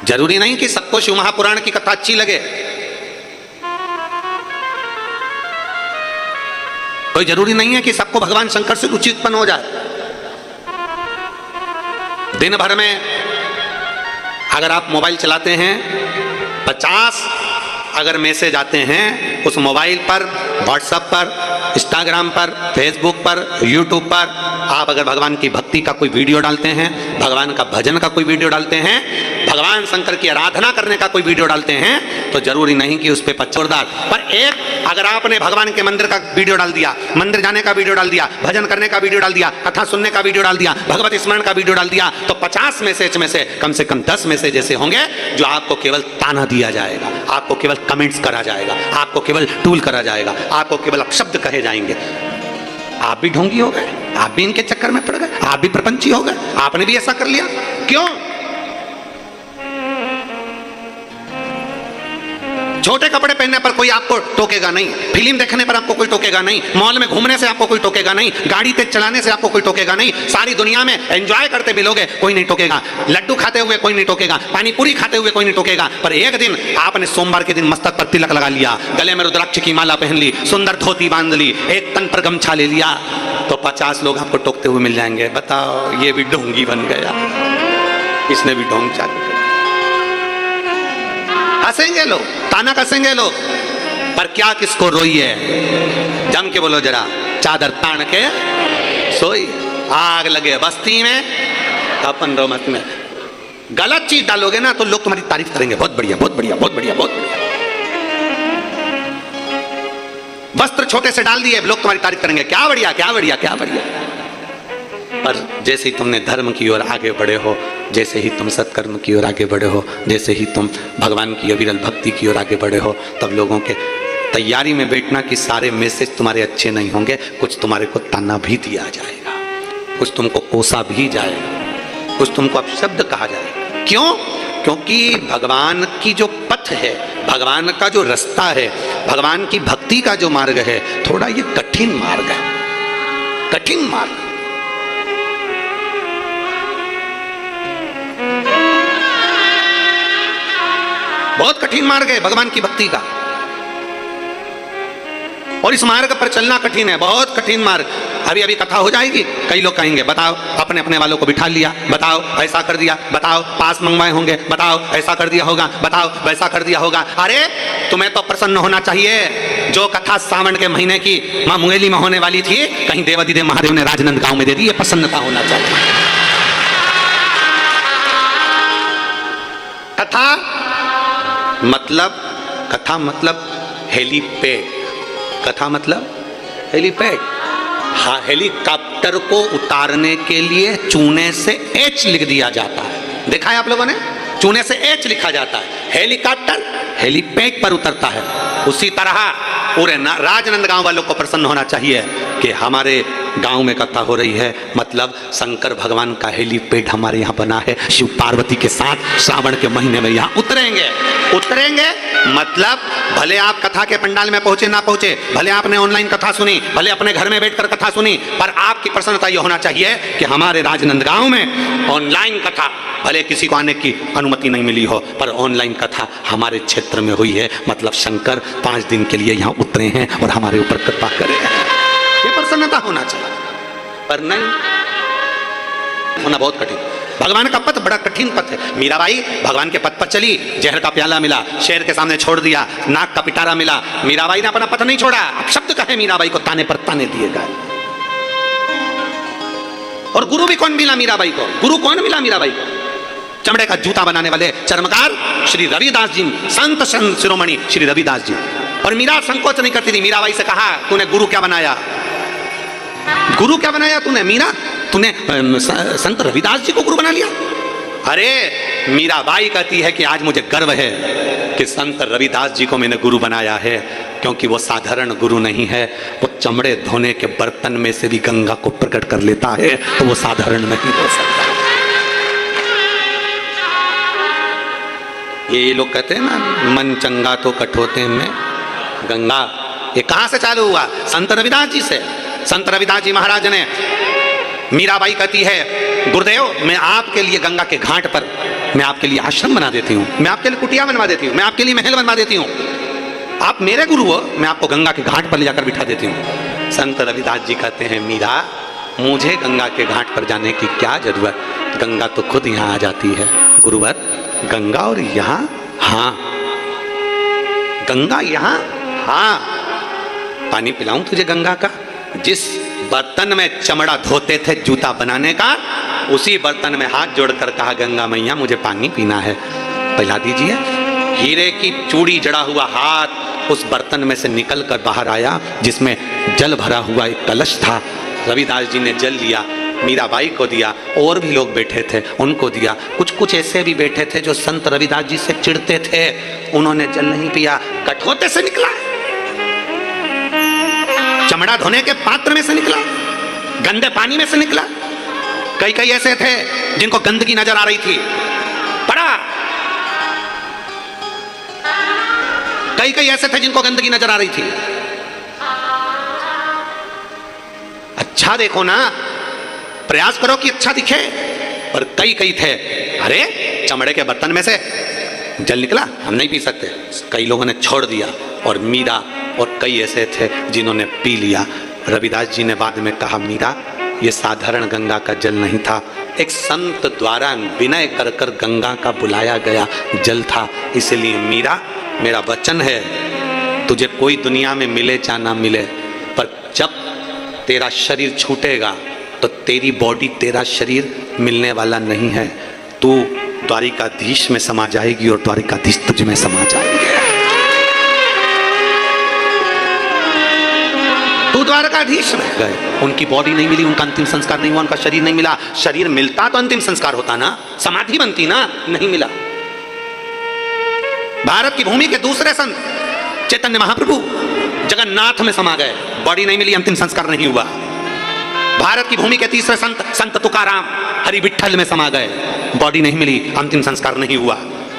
जरूरी नहीं कि सबको शिव महापुराण की कथा अच्छी लगे, कोई जरूरी नहीं है कि सबको भगवान शंकर से रुचि उत्पन्न हो जाए। दिन भर में अगर आप मोबाइल चलाते हैं, 50 अगर मैसेज आते हैं उस मोबाइल पर, व्हाट्सएप पर, इंस्टाग्राम पर, फेसबुक पर, यूट्यूब पर, आप अगर भगवान की भक्ति का कोई वीडियो डालते हैं, भगवान का भजन का कोई वीडियो डालते हैं, भगवान शंकर की आराधना करने का कोई वीडियो डालते हैं, तो जरूरी नहीं कि उस पर पच्चोरदार, पर एक अगर आपने भगवान के मंदिर का वीडियो डाल दिया, मंदिर जाने का वीडियो डाल दिया, भजन करने का वीडियो डाल दिया, कथा सुनने का वीडियो डाल दिया, भगवत स्मरण का वीडियो डाल दिया, तो 50 मैसेज में से कम 10 मैसेज ऐसे होंगे जो आपको केवल ताना दिया जाएगा, आपको केवल कमेंट्स करा जाएगा, आपको केवल टूल करा जाएगा, आपको केवल अपशब्द कहे जाएंगे। आप भी ढोंगी हो गए, आप भी इनके चक्कर में पड़ गए, आप भी प्रपंची हो गए, आपने भी ऐसा कर लिया। क्यों? छोटे कपड़े पहनने पर कोई आपको टोकेगा नहीं, फिल्म देखने पर आपको कोई टोकेगा नहीं, मॉल में घूमने से आपको कोई टोकेगा नहीं, गाड़ी तेज चलाने से आपको कोई टोकेगा नहीं, सारी दुनिया में एंजॉय करते मिलोगे कोई नहीं टोकेगा, लड्डू खाते हुए कोई नहीं टोकेगा, पानी पूरी खाते हुए कोई नहीं टोकेगा। पर एक दिन आपने सोमवार के दिन मस्तक पर तिलक लगा लिया, गले में रुद्राक्ष की माला पहन ली, सुंदर धोती बांध ली, एक तन पर गमछा ले लिया, तो 50 लोग आपको टोकते हुए मिल जाएंगे। बताओ, ये भी ढोंगी बन गया, इसने भी ढोंग चालू कर। हंसेंगे लोग, ताना कसेंगे लोग, पर क्या किसको रोई है? जम के बोलो जरा, चादर तान के सोई। आग लगे बस्ती में, अपन रो मत में। गलत चीज डालोगे ना तो लोग तुम्हारी तारीफ करेंगे, बहुत बढ़िया, बहुत बढ़िया, बहुत बढ़िया, बहुत बढ़िया। वस्त्र छोटे से डाल दिए, लोग तुम्हारी तारीफ करेंगे, क्या बढ़िया, क्या बढ़िया, क्या बढ़िया। पर जैसे ही तुमने धर्म की ओर आगे बढ़े हो, जैसे ही तुम सत्कर्म की ओर आगे बढ़े हो, जैसे ही तुम भगवान की अविरल भक्ति की ओर आगे बढ़े हो, तब लोगों के तैयारी में बैठना कि सारे मैसेज तुम्हारे अच्छे नहीं होंगे, कुछ तुम्हारे को ताना भी दिया जाएगा, कुछ तुमको कोसा भी जाएगा, कुछ तुमको अपशब्द कहा जाएगा। क्यों? क्योंकि भगवान की जो पथ है, भगवान का जो रास्ता है, भगवान की भक्ति का जो मार्ग है, थोड़ा ये कठिन मार्ग है, कठिन मार्ग। बहुत कठिन मार्ग है भगवान की भक्ति का, और इस मार्ग पर चलना कठिन है, बहुत कठिन मार्ग। अभी अभी कथा हो जाएगी, कई लोग कहेंगे बताओ अपने अपने वालों को बिठा लिया, बताओ ऐसा कर दिया, बताओ पास मंगवाए होंगे, बताओ ऐसा कर दिया होगा, बताओ वैसा कर दिया होगा। अरे तुम्हें तो प्रसन्न होना चाहिए। जो कथा सावन के महीने की मां मुंगेली में होने वाली थी, कहीं देवादिदेव महादेव ने राजनांदगांव में दे दी, ये प्रसन्नता होना चाहिए। कथा मतलब हेलीपैड, कथा मतलब हेलीपैड। हाँ, हेलीकॉप्टर को उतारने के लिए चूने से एच लिख दिया जाता है, देखा है आप लोगों ने? चूने से एच लिखा जाता है, हेलीकॉप्टर हेलीपैड पर उतरता है। उसी तरह पूरे राजनांदगांव वालों को प्रसन्न होना चाहिए कि हमारे गांव में कथा हो रही है, मतलब शंकर भगवान का हेलीपैड हमारे यहाँ बना है, शिव पार्वती के साथ श्रावण के महीने में यहाँ उतरेंगे। मतलब भले आप कथा के पंडाल में पहुंचे ना पहुंचे, भले आपने ऑनलाइन कथा सुनी, भले अपने घर में बैठकर कथा सुनी, पर आपकी प्रसन्नता यह होना चाहिए कि हमारे राजनांदगांव में ऑनलाइन कथा, भले किसी को आने की अनुमति नहीं मिली हो, पर ऑनलाइन कथा हमारे क्षेत्र में हुई है, मतलब शंकर 5 दिन के लिए यहाँ उतरे हैं और हमारे ऊपर कृपा करे हैं। ये प्रसन्नता होना चाहिए, पर नहीं होना बहुत कठिन। भगवान का पथ बड़ा कठिन पथ है। मीराबाई भगवान के पथ पर चली, जहर का प्याला मिला, शेर के सामने छोड़ दिया, नाक का पिटारा मिला, मीराबाई ने अपना पथ नहीं छोड़ा। अब शब्द कहे मीराबाई को, ताने पर ताने दिए गए। और गुरु भी कौन मिला मीराबाई को? गुरु कौन मिला मीराबाई को? चमड़े का जूता बनाने वाले चर्मकार श्री रविदास जी, संत शिरोमणि श्री रविदास जी। और मीरा संकोच नहीं करती थी, मीराबाई से कहा तूने गुरु क्या बनाया? गुरु क्या बनाया तूने मीरा? तूने संत रविदास जी को गुरु बना लिया? अरे मीराबाई कहती है कि आज मुझे गर्व है कि संत रविदास जी को मैंने गुरु बनाया है, क्योंकि वो साधारण गुरु नहीं है, वो चमड़े धोने के बर्तन में से भी गंगा को प्रकट कर लेता है, तो वो साधारण नहीं हो सकता। ये लोग कहते हैं ना, मन चंगा तो कठोते में गंगा। ये कहां से चालू हुआ? संत रविदास जी से। संत रविदास जी महाराज ने, मीराबाई कहती है गुरुदेव मैं आपके लिए गंगा के घाट पर मैं आपके लिए आश्रम बना देती हूँ, मैं आपके लिए कुटिया बनवा देती हूँ, मैं आपके लिए महल बनवा देती हूँ, आप मेरे गुरु हो, मैं आपको गंगा के घाट पर ले जाकर बिठा देती हूँ। संत रविदास जी कहते हैं मीरा मुझे गंगा के घाट पर जाने की क्या जरूरत, गंगा तो खुद यहाँ आ जाती है। गुरुवर गंगा और यहाँ? हाँ गंगा यहाँ, हाँ पानी पिलाऊं तुझे गंगा का? जिस बर्तन में चमड़ा धोते थे जूता बनाने का, उसी बर्तन में हाथ जोड़कर कहा गंगा मैया मुझे पानी पीना है, पिला दीजिए। हीरे की चूड़ी जड़ा हुआ हाथ उस बर्तन में से निकल कर बाहर आया, जिसमें जल भरा हुआ एक कलश था। रविदास जी ने जल लिया, मीराबाई को दिया, और भी लोग बैठे थे उनको दिया। कुछ ऐसे भी बैठे थे जो संत रविदास जी से चिढ़ते थे, उन्होंने जल नहीं पिया, कठोते से निकला, चमड़ा धोने के पात्र में से निकला, गंदे पानी में से निकला। कई ऐसे थे जिनको गंदगी नजर आ रही थी, पड़ा। कई कई ऐसे थे जिनको गंदगी नजर आ रही थी। अच्छा देखो ना, प्रयास करो कि अच्छा दिखे। और कई कई थे, अरे चमड़े के बर्तन में से जल निकला, हम नहीं पी सकते, कई लोगों ने छोड़ दिया। और मीरा और कई ऐसे थे जिन्होंने पी लिया। रविदास जी ने बाद में कहा, मीरा ये साधारण गंगा का जल नहीं था, एक संत द्वारा विनय कर कर गंगा का बुलाया गया जल था। इसलिए मीरा, मेरा वचन है, तुझे कोई दुनिया में मिले चाहे ना मिले, पर जब तेरा शरीर छूटेगा तो तेरी बॉडी, तेरा शरीर मिलने वाला नहीं है। तू द्वारिकाधीश में समा जाएगी और द्वारिकाधीश तुझ में समा जाएगी। तू द्वारकाधीश में गए, उनकी बॉडी नहीं मिली, उनका अंतिम संस्कार नहीं हुआ, उनका शरीर नहीं मिला। शरीर मिलता तो अंतिम संस्कार होता ना, समाधि बनती ना, नहीं मिला। भारत की भूमि के दूसरे संत चैतन्य महाप्रभु जगन्नाथ में समा गए, बॉडी नहीं मिली, अंतिम संस्कार नहीं हुआ। भारत की भूमि के तीसरे संत संत तुकाराम हरि विठ्ठल में समा गए, बॉडी नहीं मिली, अंतिम संस्कार नहीं हुआ।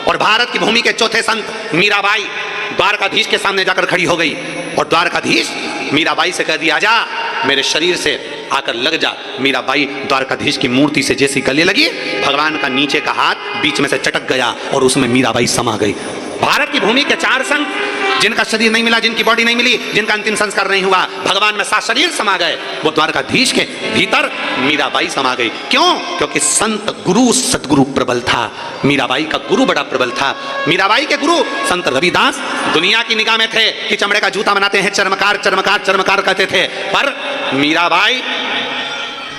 और भारत की भूमि के चौथे संत मीराबाई द्वारकाधीश के सामने जाकर खड़ी हो गई और द्वारकाधीश मीराबाई से कह दिया, जा मेरे शरीर से आकर लग जा। मीराबाई द्वारकाधीश की मूर्ति से जैसी गले लगी, भगवान का नीचे का हाथ बीच में से चटक गया और उसमें मीराबाई समा गई। भारत की भूमि के चार संत जिनका शरीर नहीं मिला, जिनकी बॉडी नहीं मिली, जिनका अंतिम संस्कार नहीं हुआ, भगवान में सात शरीर समा गए, वो द्वारकाधीश के भीतर मीराबाई समा गई। क्यों? क्योंकि संत गुरु सतगुरु प्रबल था। मीराबाई का गुरु बड़ा प्रबल था। मीराबाई के गुरु संत रविदास दुनिया की निगाह में थे कि चमड़े का जूता बनाते हैं, चर्मकार चर्मकार चर्मकार कहते थे, पर मीराबाई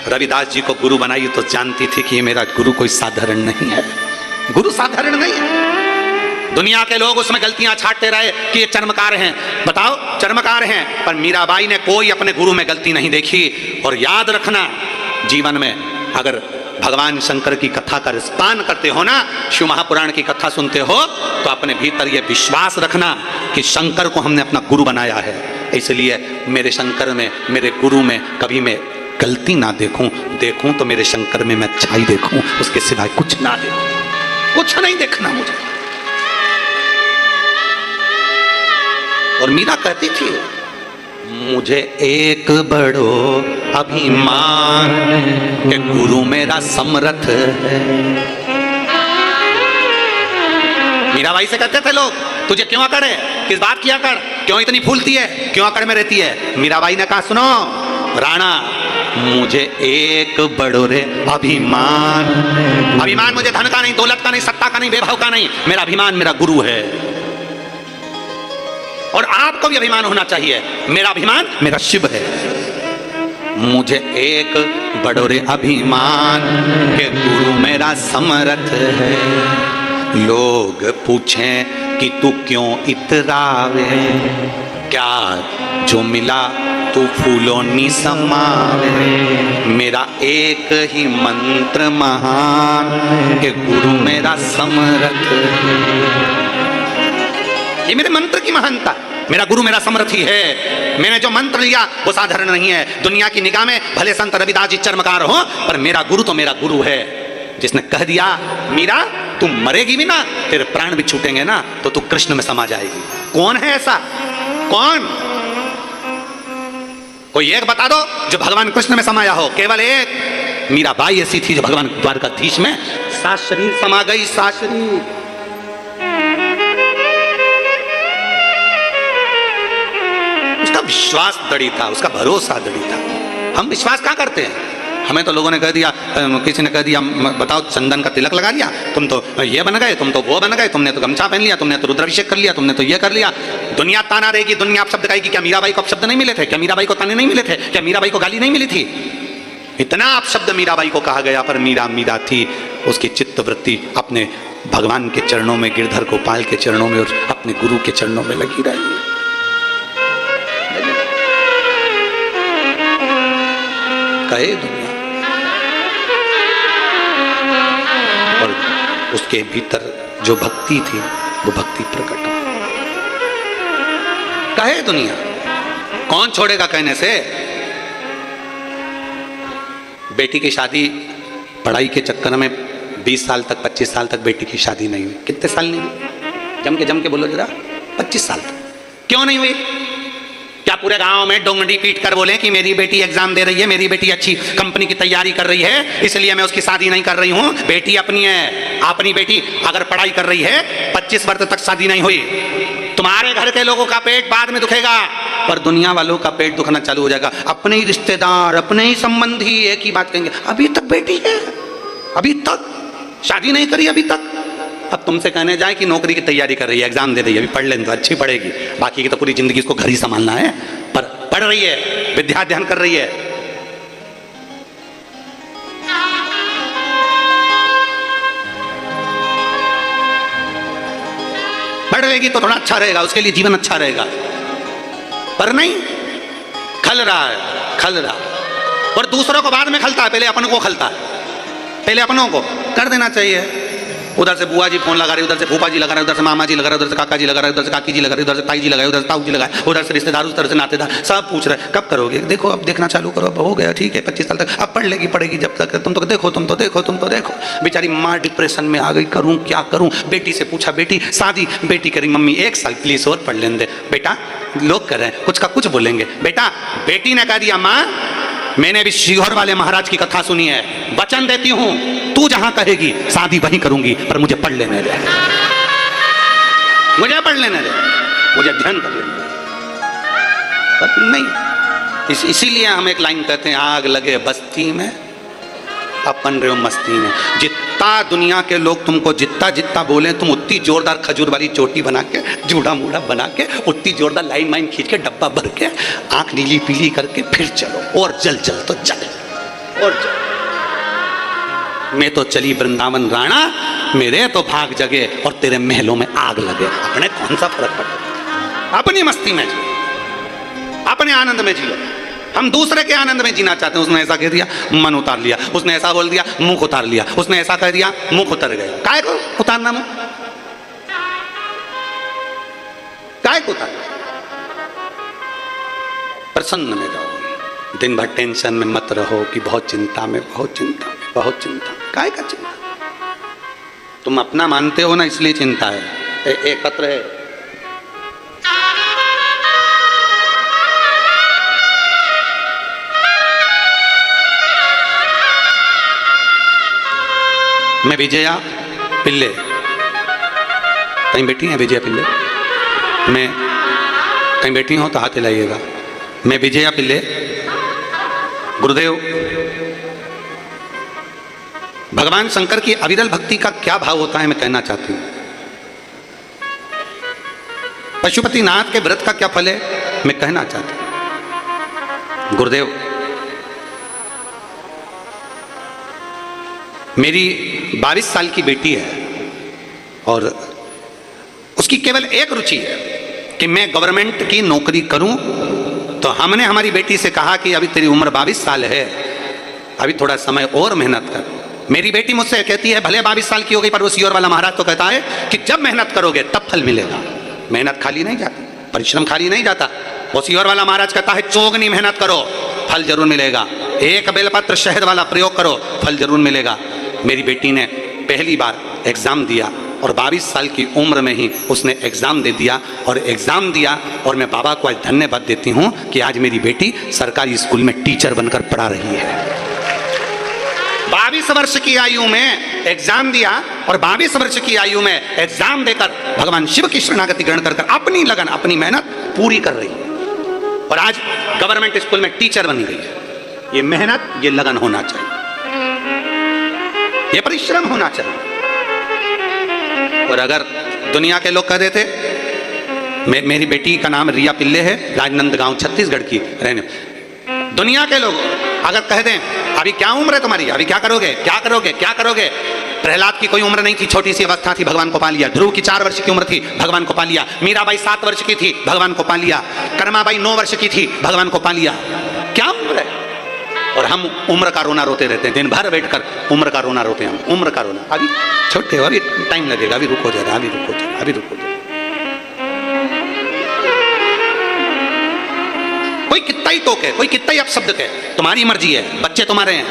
रविदास जी को गुरु बनाई तो जानती थी कि ये मेरा गुरु कोई साधारण नहीं है, गुरु साधारण नहीं है। दुनिया के लोग उसमें गलतियां छांटते रहे कि ये चर्मकार हैं, बताओ चर्मकार हैं, पर मीराबाई ने कोई अपने गुरु में गलती नहीं देखी। और याद रखना, जीवन में अगर भगवान शंकर की कथा का रसपान करते हो ना, शिव महापुराण की कथा सुनते हो, तो अपने भीतर ये विश्वास रखना कि शंकर को हमने अपना गुरु बनाया है। इसलिए मेरे शंकर में, मेरे गुरु में कभी मैं गलती ना देखूं तो मेरे शंकर में मैं अच्छाई देखूं, उसके सिवाय कुछ ना देखूं, कुछ नहीं देखना मुझे। और मीरा कहती थी, मुझे एक बड़ो अभिमान कि गुरु मेरा समर्थ है। मीराबाई से कहते थे लोग, तुझे क्यों अकड़ है, किस बात की अकड़, क्यों इतनी फूलती है, क्यों अकड़ में रहती है? मीराबाई ने कहा, सुनो राणा, मुझे एक बड़ो रे अभिमान, अभिमान मुझे धन का नहीं, दौलत का नहीं, सत्ता का नहीं, वैभव का नहीं, मेरा अभिमान मेरा गुरु है। और आपको भी अभिमान होना चाहिए, मेरा अभिमान मेरा शिव है। मुझे एक बड़ोरे अभिमान के गुरु मेरा समर्थ है। लोग पूछें कि तू क्यों इतरावे, क्या जो मिला तू फूलों नी समावे। मेरा एक ही मंत्र महान के गुरु मेरा समर्थ है। ये मेरे मंत्र की महानता, मेरा गुरु मेरा समर्थी है। मैंने जो मंत्र लिया वो साधारण नहीं है। दुनिया की निगाह में भले संत रविदास जी चर्मकार हो, पर मेरा गुरु तो मेरा गुरु है, जिसने कह दिया, मीरा तुम मरेगी भी ना, तेरे प्राण भी छूटेंगे ना, तो तू कृष्ण में समा जाएगी। कौन है ऐसा? कौन? कोई एक बता दो जो भगवान कृष्ण में समाया हो। केवल एक मीराबाई ऐसी थी जो भगवान द्वारकाधीश में सात शरीर समा गई, सात शरीर। उसका विश्वास दृढ़ था, उसका भरोसा दृढ़ था। हम विश्वास कहाँ करते हैं? हमें तो लोगों ने कह दिया, किसी ने कह दिया, बताओ चंदन का तिलक लगा लिया, तुम तो ये बन गए, तुम तो वो बन गए, तुमने तो गमछा पहन लिया, तुमने तो रुद्राभिषेक कर लिया, तुमने तो ये कर लिया। दुनिया ताना देगी, दुनिया आप शब्द कहेगी, क्या मीराबाई को आप शब्द नहीं मिले थे? क्या मीराबाई को ताने नहीं मिले थे? क्या मीराबाई को गाली नहीं मिली थी? इतना आप शब्द मीराबाई को कहा गया, पर मीरा मीरा थी। उसकी चित्त वृत्ति अपने भगवान के चरणों में, गिरधर गोपाल के चरणों में और अपने गुरु के चरणों में लगी रही। कहे दुनिया, और उसके भीतर जो भक्ति थी वो भक्ति प्रकट हो। कहे दुनिया, कौन छोड़ेगा कहने से? बेटी की शादी पढ़ाई के चक्कर में 20 साल तक, 25 साल तक बेटी की शादी नहीं हुई। कितने साल नहीं हुई? जम के बोलो जरा, 25 साल तक। क्यों नहीं हुई? क्या पूरे गांव में डोंगडी पीट कर बोले कि मेरी बेटी एग्जाम दे रही है, मेरी बेटी अच्छी कंपनी की तैयारी कर रही है, इसलिए मैं उसकी शादी नहीं कर रही हूं? बेटी अपनी है, अपनी बेटी अगर पढ़ाई कर रही है, 25 वर्ष तक शादी नहीं हुई, तुम्हारे घर के लोगों का पेट बाद में दुखेगा, पर दुनिया वालों का पेट दुखना चालू हो जाएगा। अपने ही रिश्तेदार, अपने ही संबंधी एक ही बात कहेंगे, अभी तक बेटी है, अभी तक शादी नहीं करी, अभी तक। अब तुमसे कहने जाए कि नौकरी की तैयारी कर रही है, एग्जाम दे रही है, अभी पढ़ लेने तो अच्छी पढ़ेगी, बाकी की तो पूरी जिंदगी इसको घर ही संभालना है, पर पढ़ रही है, विद्या अध्ययन कर रही है। पढ़ लेगी तो थोड़ा अच्छा रहेगा, उसके लिए जीवन अच्छा रहेगा, पर नहीं, खल रहा है, खल रहा है। और दूसरों को बाद में खलता है, पहले अपनों को खलता है, पहले अपनों को कर देना चाहिए। उधर से बुआ जी फोन लगा रहे, उधर से फूफा जी लगा रहे, उधर से मामा जी लगा रहे, उधर से काका जी लगा रहे, उधर से काकी जी लगा रहे, उधर से ताई जी लगाए, उधर से ताऊ जी लगाए, उधर से रिश्तेदार, उधर से नातेदार, सब पूछ रहे कब करोगे? देखो अब देखना चालू करो, अब हो गया, ठीक है 25 साल तक, अब पढ़ लेगी, पढ़ेगी जब तक, तुम तो देखो, तुम तो देखो, तुम तो देखो। बेचारी माँ डिप्रेशन में आ गई, करूँ क्या करूँ? बेटी से पूछा, बेटी शादी, बेटी करी मम्मी 1 साल प्लीज और पढ़ लेने दे। बेटा लोग कर रहे हैं, कुछ का कुछ बोलेंगे। बेटा बेटी ने कह दिया, माँ मैंने भी शिहोर वाले महाराज की कथा सुनी है, वचन देती हूं तू जहां कहेगी शादी वहीं करूंगी, पर मुझे पढ़ लेने दे, मुझे पढ़ लेने दे, मुझे अध्ययन कर लेने दे। पर नहीं, इसीलिए हम एक लाइन कहते हैं, आग लगे बस्ती में अपन रहे हो मस्ती में। जितना दुनिया के लोग तुमको जितना जितना बोले, तुम उतनी जोरदार खजूर वाली चोटी बना के, जूड़ा मूड़ा बना के, उतनी जोरदार लाइन वाइन खींच के, डब्बा भर के, आंख नीली पीली करके फिर चलो, और जल जल तो चल, और चल। मैं तो चली वृंदावन राणा, मेरे तो भाग जगे और तेरे महलों में आग लगे, अपने कौन सा फर्क पड़ता? अपनी मस्ती में जियो, अपने आनंद में जियो। हम दूसरे के आनंद में जीना चाहते हैं। उसने ऐसा कह दिया, मन उतार लिया, उसने ऐसा बोल दिया, मुंह उतार लिया, उसने ऐसा कह दिया, मुंह उतर गए। काय को उतारना मुंह? काय को उतार? प्रसन्न में रहो, दिन भर टेंशन में मत रहो कि बहुत चिंता में, बहुत चिंता में, बहुत चिंता। काय का चिंता? तुम अपना मानते हो ना, इसलिए चिंता है। एक पत्र है, मैं विजया पिल्ले, कहीं बैठी हैं विजया पिल्ले? मैं कहीं बैठी हूं तो हाथ हिलाइएगा। मैं विजया पिल्ले, गुरुदेव भगवान शंकर की अविरल भक्ति का क्या भाव होता है मैं कहना चाहती हूं। पशुपतिनाथ के व्रत का क्या फल है मैं कहना चाहती हूं। गुरुदेव मेरी 22 साल की बेटी है और उसकी केवल एक रुचि है कि मैं गवर्नमेंट की नौकरी करूं। तो हमने हमारी बेटी से कहा कि अभी तेरी उम्र 22 साल है, अभी थोड़ा समय और मेहनत कर। मेरी बेटी मुझसे कहती है भले 22 साल की हो गई, पर वो सियोर वाला महाराज तो कहता है कि जब मेहनत करोगे तब फल मिलेगा। मेहनत खाली नहीं जाती, परिश्रम खाली नहीं जाता। वो सियोर वाला महाराज कहता है चौगनी मेहनत करो, फल जरूर मिलेगा। एक बेलपत्र शहद वाला प्रयोग करो, फल जरूर मिलेगा। मेरी बेटी ने पहली बार एग्ज़ाम दिया और 22 साल की उम्र में ही उसने एग्ज़ाम दे दिया और एग्ज़ाम दिया। और मैं बाबा को आज धन्यवाद देती हूँ कि आज मेरी बेटी सरकारी स्कूल में टीचर बनकर पढ़ा रही है। 22 वर्ष की आयु में एग्ज़ाम दिया और 22 वर्ष की आयु में एग्ज़ाम देकर भगवान शिव की शरणागति ग्रहण कर अपनी लगन, अपनी मेहनत पूरी कर रही है और आज गवर्नमेंट स्कूल में टीचर बन गई है। ये मेहनत, ये लगन होना चाहिए, ये परिश्रम होना चाहिए। और अगर दुनिया के लोग कह देते, मेरी बेटी का नाम रिया पिल्ले है, राजनंदगांव छत्तीसगढ़ की रहने, दुनिया के लोग अगर कह दें अभी क्या उम्र है तुम्हारी, अभी क्या करोगे, क्या करोगे, क्या करोगे। प्रहलाद की कोई उम्र नहीं थी, छोटी सी अवस्था थी, भगवान को पा लिया। ध्रुव की 4 वर्ष की उम्र थी, भगवान को पा लिया। मीराबाई 7 वर्ष की थी, भगवान को पा लिया। कर्माबाई 9 वर्ष की थी, भगवान को पा लिया। क्या उम्र है? और हम उम्र का रोना रोते रहते हैं, दिन भर बैठकर उम्र का रोना रोते हैं हम, उम्र का रोना। अभी छोटे हो, अभी टाइम लगेगा, अभी रुको जरा, अभी रुको जरा, अभी रुको जरा। कोई कितना ही टोके, कोई कितना ही अपशब्द कहे, तुम्हारी मर्जी है। बच्चे तुम्हारे हैं,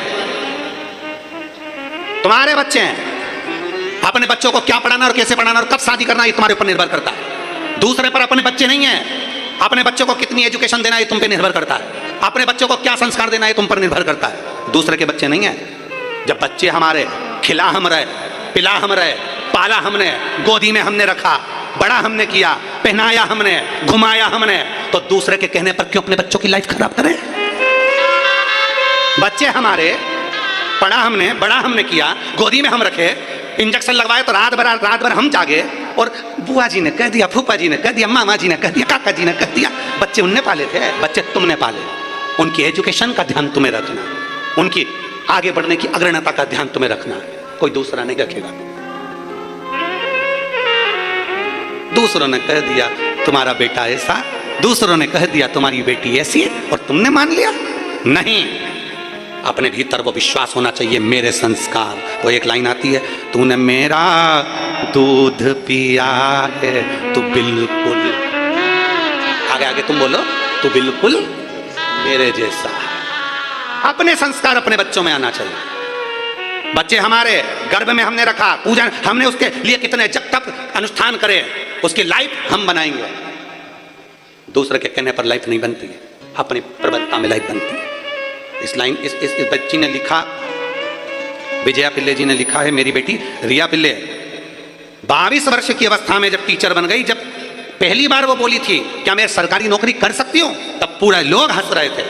तुम्हारे बच्चे हैं। अपने बच्चों को क्या पढ़ाना और कैसे पढ़ाना और कब शादी करना ये तुम्हारे ऊपर निर्भर करता है, दूसरे पर अपने बच्चे नहीं है। अपने बच्चों को कितनी एजुकेशन देना है तुम पे निर्भर करता है, अपने बच्चों को क्या संस्कार देना है तुम पर निर्भर करता है, दूसरे के बच्चे नहीं है। जब बच्चे हमारे खिला हम रहे, पिला हम रहे, पाला हमने, गोदी में हमने रखा, बड़ा हमने किया, पहनाया हमने, घुमाया हमने, तो दूसरे के कहने पर क्यों अपने बच्चों की लाइफ खराब करें? बच्चे हमारे, पढ़ा हमने, बड़ा हमने किया, गोदी में हम रखे, इंजेक्शन लगवाए तो रात भर हम जागे, और बुआ जी ने कह दिया, फूफा जी ने कह दिया, मामा जी ने कह दिया, काका जी ने कह दिया। बच्चे उनने पाले थे, बच्चे तुमने पाले। उनकी एजुकेशन का ध्यान तुम्हें रखना, उनकी आगे बढ़ने की अग्रणता का ध्यान तुम्हें रखना, कोई दूसरा नहीं रखेगा। दूसरों ने कह दिया तुम्हारा बेटा ऐसा, दूसरों ने कह दिया तुम्हारी बेटी ऐसी है, और तुमने मान लिया? नहीं, अपने भीतर वो विश्वास होना चाहिए, मेरे संस्कार। वो एक लाइन आती है, तूने मेरा दूध पिया है, तू बिल्कुल, आगे आगे तुम बोलो, तू बिल्कुल मेरे जैसा। अपने संस्कार अपने बच्चों में आना चाहिए। बच्चे हमारे गर्भ में हमने रखा, पूजन हमने उसके लिए कितने जब तक अनुष्ठान करे, उसकी लाइफ हम बनाएंगे। दूसरे के कहने पर लाइफ नहीं बनती है, अपनी प्रबलता में लाइफ बनती है। इस लाइन इस बच्ची ने लिखा, विजया पिल्ले जी ने लिखा है, मेरी बेटी रिया पिल्ले 22 वर्ष की अवस्था में जब टीचर बन गई, जब पहली बार वो बोली थी क्या मैं सरकारी नौकरी कर सकती हूँ, तब पूरे लोग हंस रहे थे।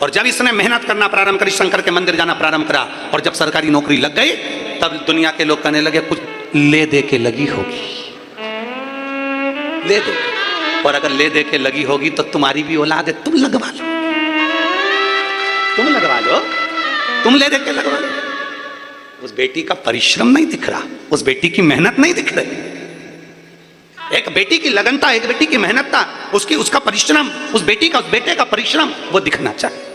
और जब इसने मेहनत करना प्रारंभ करी, शंकर के मंदिर जाना प्रारंभ करा, और जब सरकारी नौकरी लग गई, तब दुनिया के लोग कहने लगे कुछ ले दे के लगी होगी, ले दे। और अगर ले दे के लगी होगी तो तुम्हारी भी औलाद है, तुम लगवा लो, तुम लगवा लो, तुम ले दे के लगवा लो। उस बेटी का परिश्रम नहीं दिख रहा, उस बेटी की मेहनत नहीं दिख रही। एक बेटी की लगनता, एक बेटी की मेहनतता, उसकी उसका परिश्रम, उस बेटी का, उस बेटे का परिश्रम वो दिखना चाहिए।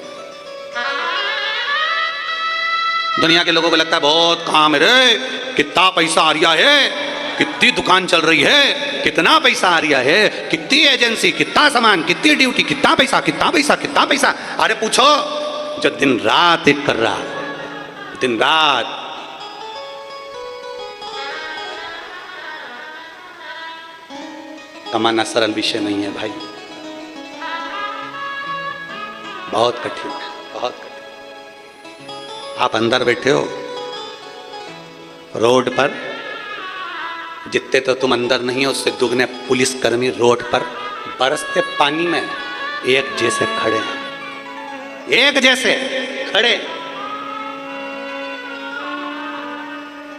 दुनिया के लोगों को लगता है बहुत काम है रे, कितना पैसा आ रहा है, कितनी दुकान चल रही है, कितना पैसा आ रहा है, कितनी एजेंसी, कितना सामान, कितनी ड्यूटी, कितना पैसा, कितना पैसा, कितना पैसा। अरे पूछो, जो दिन रात एक कर रहा, दिन रात, कमाना सरल विषय नहीं है भाई, बहुत कठिन है, बहुत कठिन। आप अंदर बैठे हो रोड पर, जितने तो तुम अंदर नहीं हो उससे दुगने पुलिसकर्मी रोड पर बरसते पानी में एक जैसे खड़े हैं, एक जैसे खड़े।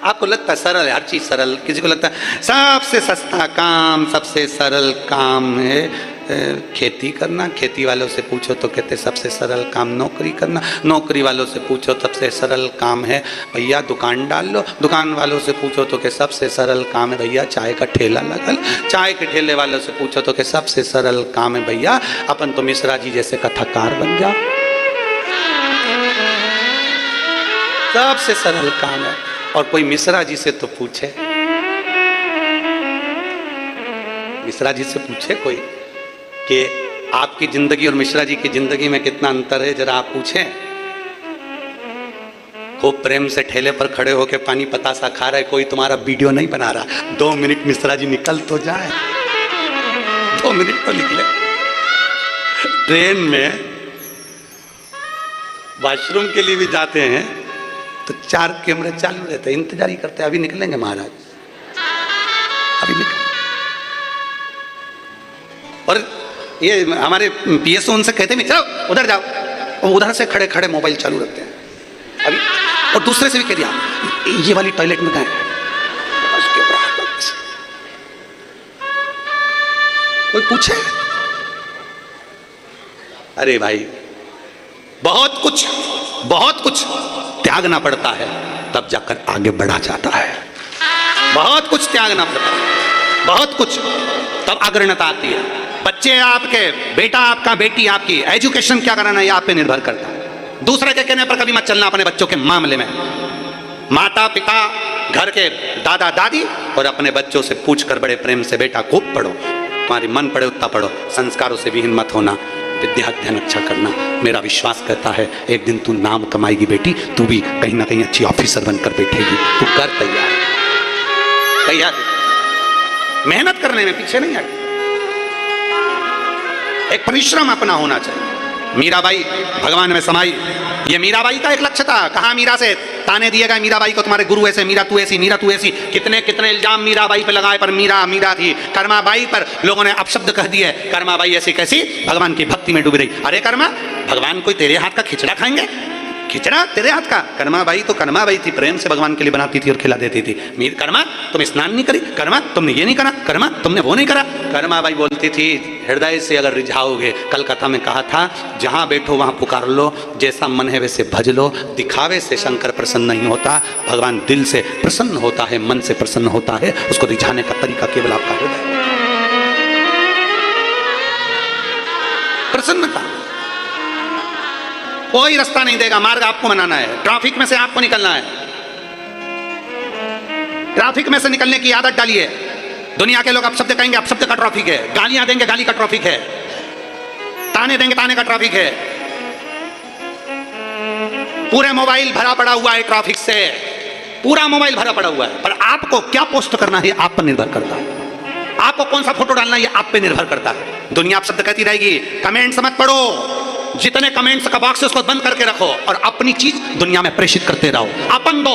आपको लगता है सरल है, हर चीज सरल, किसी को लगता है सबसे सस्ता काम, सबसे सरल काम है खेती करना, खेती वालों से पूछो तो कहते सबसे सरल काम नौकरी करना, नौकरी वालों से पूछो सबसे सरल काम है भैया दुकान डाल लो, दुकान वालों से पूछो तो कि सबसे सरल काम है भैया चाय का ठेला लगल, चाय के ठेले वालों से पूछो तो कि सबसे सरल काम है भैया अपन तो मिश्रा जी जैसे कथाकार बन जाओ, सबसे सरल काम है। और कोई मिश्रा जी से तो पूछे, मिश्रा जी से पूछे कोई कि आपकी जिंदगी और मिश्रा जी की जिंदगी में कितना अंतर है, जरा आप पूछें। खूब प्रेम से ठेले पर खड़े होकर पानी पतासा खा रहे, कोई तुम्हारा वीडियो नहीं बना रहा। 2 मिनट मिश्रा जी निकल तो जाए, 2 मिनट तो निकले। ट्रेन में वॉशरूम के लिए भी जाते हैं तो 4 कैमरे चालू रहते हैं, इंतजार ही करते हैं अभी निकलेंगे महाराज, अभी निकल। और ये हमारे पीएसओ उनसे कहते नहीं चलो उधर जाओ, और उधर से खड़े खड़े मोबाइल चालू रखते हैं अभी। और दूसरे से भी कह दिया ये वाली टॉयलेट में गए, कोई पूछे? अरे भाई बहुत कुछ त्यागना पड़ता है तब जाकर आगे बढ़ा जाता है, बहुत कुछ त्यागना पड़ता है, बहुत कुछ, तब अग्रणता आती है। बच्चे आपके, बेटा आपका, बेटी आपकी, एजुकेशन क्या कराना है आप पे निर्भर करता है। दूसरे के कहने पर कभी मत चलना अपने बच्चों के मामले में। माता पिता, घर के दादा दादी और अपने बच्चों से पूछकर बड़े प्रेम से बेटा खूब पढ़ो, तुम्हारी मन पड़े उतना पढ़ो, संस्कारों से विहीन मत होना, विद्या अध्ययन अच्छा करना। मेरा विश्वास कहता है एक दिन तू नाम कमाएगी बेटी, तू भी कहीं ना कहीं अच्छी ऑफिसर बनकर बैठेगी। तू कर तैयार, तैयार, मेहनत करने में पीछे नहीं हट। एक परिश्रम अपना होना चाहिए। मीराबाई भगवान में समाई, ये मीराबाई का एक लक्ष्य था। कहाँ मीरा से ताने दिए गए, मीराबाई को तुम्हारे गुरु ऐसे, मीरा तू ऐसी, मीरा तू ऐसी। कितने कितने इल्जाम मीराबाई पे लगाए, पर मीरा मीरा थी। कर्माबाई पर लोगों ने अपशब्द कह दिए, कर्माबाई ऐसी कैसी, भगवान की भक्ति में डूब रही। अरे कर्मा, भगवान कोई तेरे हाथ का खिचड़ा खाएंगे? खिचड़ा तेरे हाथ का? कर्माबाई तो कर्माबाई थी, प्रेम से भगवान के लिए बनाती थी और खिला देती थी। मीर कर्मा तुम स्नान नहीं करी, कर्मा तुमने ये नहीं करा, कर्मा तुमने वो नहीं करा। कर्माबाई बोलती थी हृदय से अगर रिझाओगे, कलकत्ता में कहा था जहां बैठो वहां पुकार लो, जैसा मन है वैसे भज लो। दिखावे से शंकर प्रसन्न नहीं होता, भगवान दिल से प्रसन्न होता है, मन से प्रसन्न होता है। उसको रिझाने का तरीका केवल आपका हृदय। प्रसन्नता कोई रास्ता नहीं देगा, मार्ग आपको बनाना है। ट्रैफिक में से आपको निकलना है, ट्रैफिक में से निकलने की आदत डालिए। दुनिया के लोग अपशब्द कहेंगे, अपशब्द का ट्रैफिक है। गालियां देंगे, गाली का ट्रैफिक है। ताने देंगे, ताने का ट्रैफिक है। पूरे मोबाइल भरा पड़ा हुआ है ट्रैफिक से, पूरा मोबाइल भरा पड़ा हुआ है। पर आपको क्या पोस्ट करना है आप पर निर्भर करता है, आपको कौन सा फोटो डालना है आप पे निर्भर करता है। दुनिया अपशब्द कहती रहेगी, कमेंट्स मत पढ़ो, जितने कमेंट्स का बॉक्स है उसको बंद करके रखो और अपनी चीज दुनिया में प्रेषित करते रहो। अपन दो,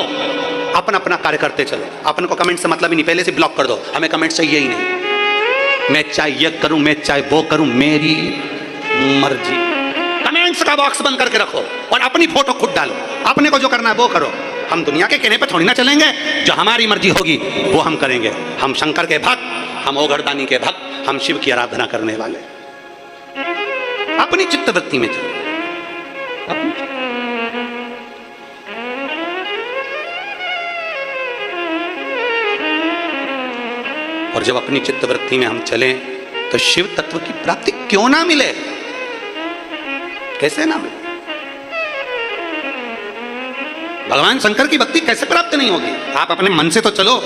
अपन अपना कार्य करते चलो। अपन को कमेंट से मतलब ही नहीं, पहले से ब्लॉक कर दो। हमें कमेंट चाहिए ही नहीं। मैं चाहे ये करूं, मैं चाहे वो करूं, मेरी मर्जी। कमेंट्स का बॉक्स बंद करके रखो और अपनी फोटो खुद डालो। अपने को जो करना है वो करो। हम दुनिया के कहने पर थोड़ी ना चलेंगे, जो हमारी मर्जी होगी वो हम करेंगे। हम शंकर के भक्त, हम ओघड़दानी के भक्त, हम शिव की आराधना करने वाले। अपनी चित्तवृत्ति में चलो। और जब अपनी चित्तवृत्ति में हम चलें तो शिव तत्व की प्राप्ति क्यों ना मिले, कैसे ना मिले? भगवान शंकर की भक्ति कैसे प्राप्त नहीं होगी? आप अपने मन से तो चलो।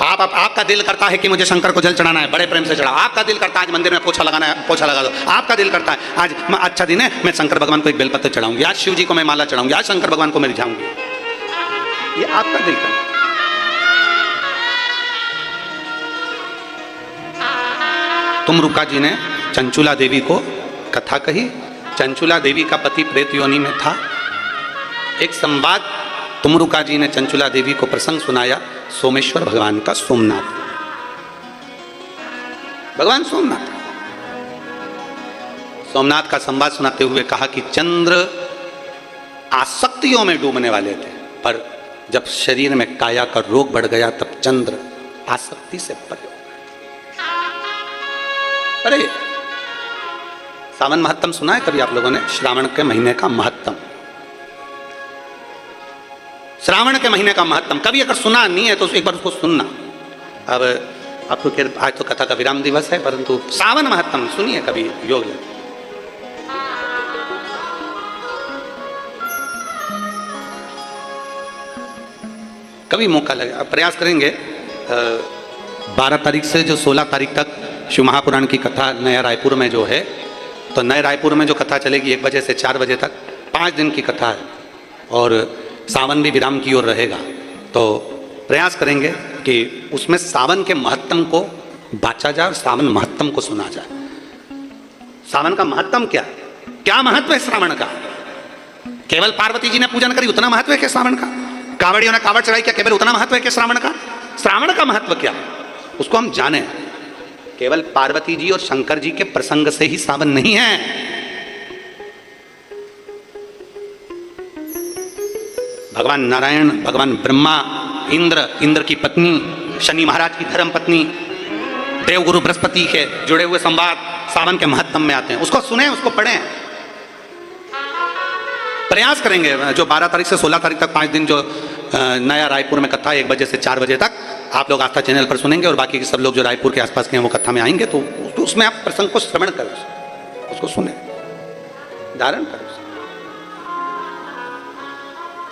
आपका दिल करता है कि मुझे शंकर को जल चढ़ाना है, बड़े प्रेम से चढ़ाओ। आपका दिल करता है आज मंदिर में पोछा लगाना है, पोछा लगा दो। आपका दिल करता है आज अच्छा दिन है, मैं शंकर भगवान को एक बेलपत्र चढ़ाऊंगी, आज शिव जी को मैं माला चढ़ाऊंगी, आज शंकर भगवान को मैं रिझाऊंगी। ये आपका दिल करता है। तुमरुका जी ने चंचुला देवी को कथा कही। चंचुला देवी का पति प्रेत योनि में था। एक संवाद तुमरुका जी ने चंचुला देवी को प्रसंग सुनाया सोमेश्वर भगवान का, सोमनाथ भगवान सोमनाथ। सोमनाथ का संवाद सुनाते हुए कहा कि चंद्र आसक्तियों में डूबने वाले थे, पर जब शरीर में काया का रोग बढ़ गया तब चंद्र आसक्ति से परे हो गए। अरे सावन महत्तम सुना है कभी आप लोगों ने? श्रावण के महीने का महत्तम, श्रावण के महीने का महत्तम कभी अगर सुना नहीं है तो एक बार उसको सुनना। अब आपको खैर आज तो कथा का विराम दिवस है, परंतु सावन महत्तम सुनिए कभी योग ले। कभी मौका लगे आप प्रयास करेंगे। 12 तारीख से जो 16 तारीख तक शिव महापुराण की कथा नया रायपुर में जो है, तो नए रायपुर में जो कथा चलेगी 1 बजे से 4 बजे तक, 5 दिन की कथा है और सावन भी विराम की ओर रहेगा। तो प्रयास करेंगे कि उसमें सावन के महत्तम को बांचा जाए और सावन महत्तम को सुना जाए। सावन का महत्तम क्या, क्या महत्व है श्रावण का? केवल पार्वती जी ने पूजन करी उतना महत्व है क्या श्रावण का? कांवड़ियों ने कांवड़ चढ़ाई क्या केवल उतना महत्व है क्या श्रावण का? श्रावण का महत्व क्या है उसको हम जाने। केवल पार्वती जी और शंकर जी के प्रसंग से ही सावन नहीं है। भगवान नारायण, भगवान ब्रह्मा, इंद्र की पत्नी, शनि महाराज की धर्म पत्नी, देवगुरु बृहस्पति के जुड़े हुए संवाद सावन के महत्तम में आते हैं। उसको सुने, उसको पढ़ें। प्रयास करेंगे जो 12 तारीख से 16 तारीख तक 5 दिन जो नया रायपुर में कथा 1 बजे से 4 बजे तक आप लोग आस्था चैनल पर सुनेंगे और बाकी के सब लोग जो रायपुर के आसपास के हैं वो कथा में आएंगे, तो उसमें आप प्रसंग को श्रवण करें, उसको सुने, धारण करें।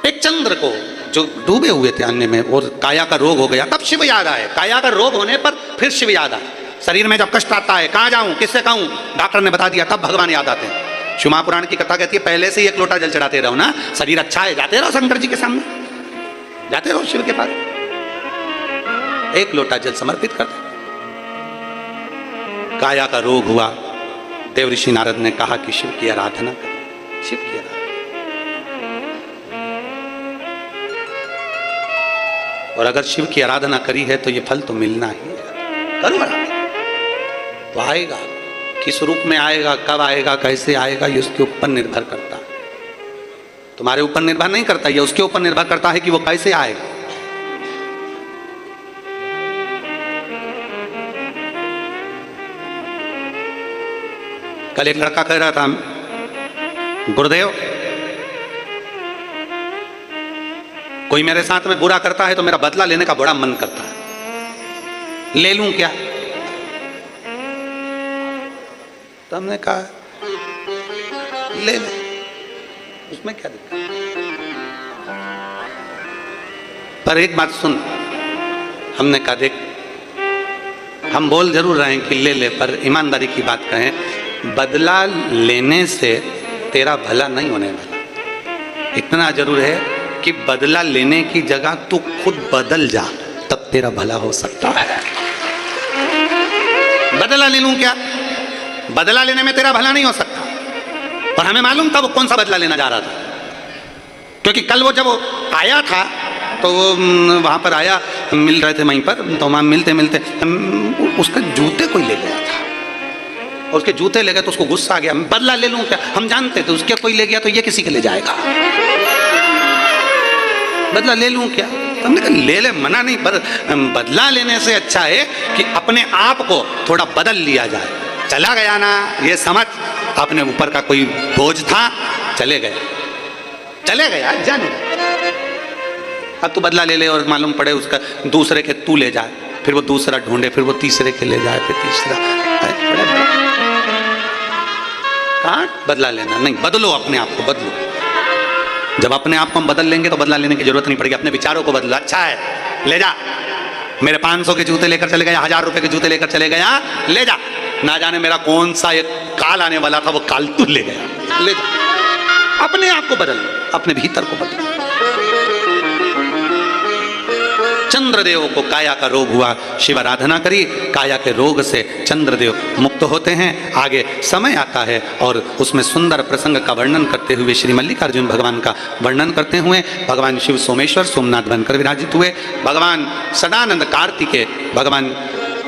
एक चंद्र को जो डूबे हुए थे अन्य में और काया का रोग हो गया, तब शिव याद आए। काया का रोग होने पर फिर शिव याद आए। शरीर में जब कष्ट आता है, कहाँ जाऊं, किससे कहूं, डॉक्टर ने बता दिया, तब भगवान याद आते हैं। शिव महापुराण की कथा कहती है पहले से ही 1 लोटा जल चढ़ाते रहो ना, शरीर अच्छा है, जाते रहो शंकर जी के सामने, जाते रहो शिव के पास, 1 लोटा जल समर्पित कर दो। काया का रोग हुआ, देव ऋषि नारद ने कहा कि शिव की आराधना करो, शिव की आराधना। और अगर शिव की आराधना करी है तो ये फल तो मिलना ही है। करो आराधना तो आएगा। किस रूप में आएगा, कब आएगा, कैसे आएगा, ये उसके ऊपर निर्भर करता है। तुम्हारे ऊपर निर्भर नहीं करता, ये उसके ऊपर निर्भर करता है कि वो कैसे आएगा। कल एक लड़का कह रहा था, गुरुदेव कोई मेरे साथ में बुरा करता है तो मेरा बदला लेने का बड़ा मन करता है, ले लूं क्या? तो हमने कहा ले ले, उसमें क्या दिक्कत। पर एक बात सुन, हमने कहा देख, हम बोल जरूर रहे हैं कि ले ले, पर ईमानदारी की बात कहें, बदला लेने से तेरा भला नहीं होने वाला। इतना जरूर है कि बदला लेने की जगह तू खुद बदल जा, तब तेरा भला हो सकता है। बदला ले लूं क्या? बदला लेने में तेरा भला नहीं हो सकता। और हमें मालूम था वो कौन सा बदला लेना जा रहा था, क्योंकि कल वो जब वो आया था तो वो वहां पर आया, मिल रहे थे वहीं पर, तो वहां मिलते मिलते उसके जूते कोई ले गया था। और उसके जूते ले गए तो उसको गुस्सा आ गया, बदला ले लूं क्या? हम जानते थे उसके कोई ले गया तो ये किसी के ले जाएगा, बदला ले लूं क्या? तो हमने कहा ले ले, मना नहीं, पर बदला लेने से अच्छा है कि अपने आप को थोड़ा बदल लिया जाए। चला गया ना, ये समझ अपने ऊपर का कोई बोझ था, चले गया, चले गया, जाने। अब तू बदला ले ले और मालूम पड़े उसका दूसरे के तू ले जाए, फिर वो दूसरा ढूंढे, फिर वो तीसरे के ले जाए, फिर तीसरा। कहाँ बदला लेना? नहीं, बदलो अपने आप को, बदलो। जब अपने आप को हम बदल लेंगे तो बदला लेने की जरूरत नहीं पड़ेगी। अपने विचारों को बदलो, अच्छा है ले जा, मेरे 500 के जूते लेकर चले गया, 1000 रुपए के जूते लेकर चले गया, ले जा। ना जाने मेरा कौन सा एक काल आने वाला था, वो काल तू ले गया, ले जा। अपने आप को बदल, अपने भीतर को बदल। चंद्रदेव को काया का रोग हुआ, शिव आराधना करी, काया के रोग से चंद्रदेव मुक्त होते हैं। आगे समय आता है और उसमें सुंदर प्रसंग का वर्णन करते हुए श्री मल्लिकार्जुन भगवान का वर्णन करते हुए भगवान शिव सोमेश्वर सोमनाथ बनकर विराजित हुए। भगवान सदानंद कार्तिकेय भगवान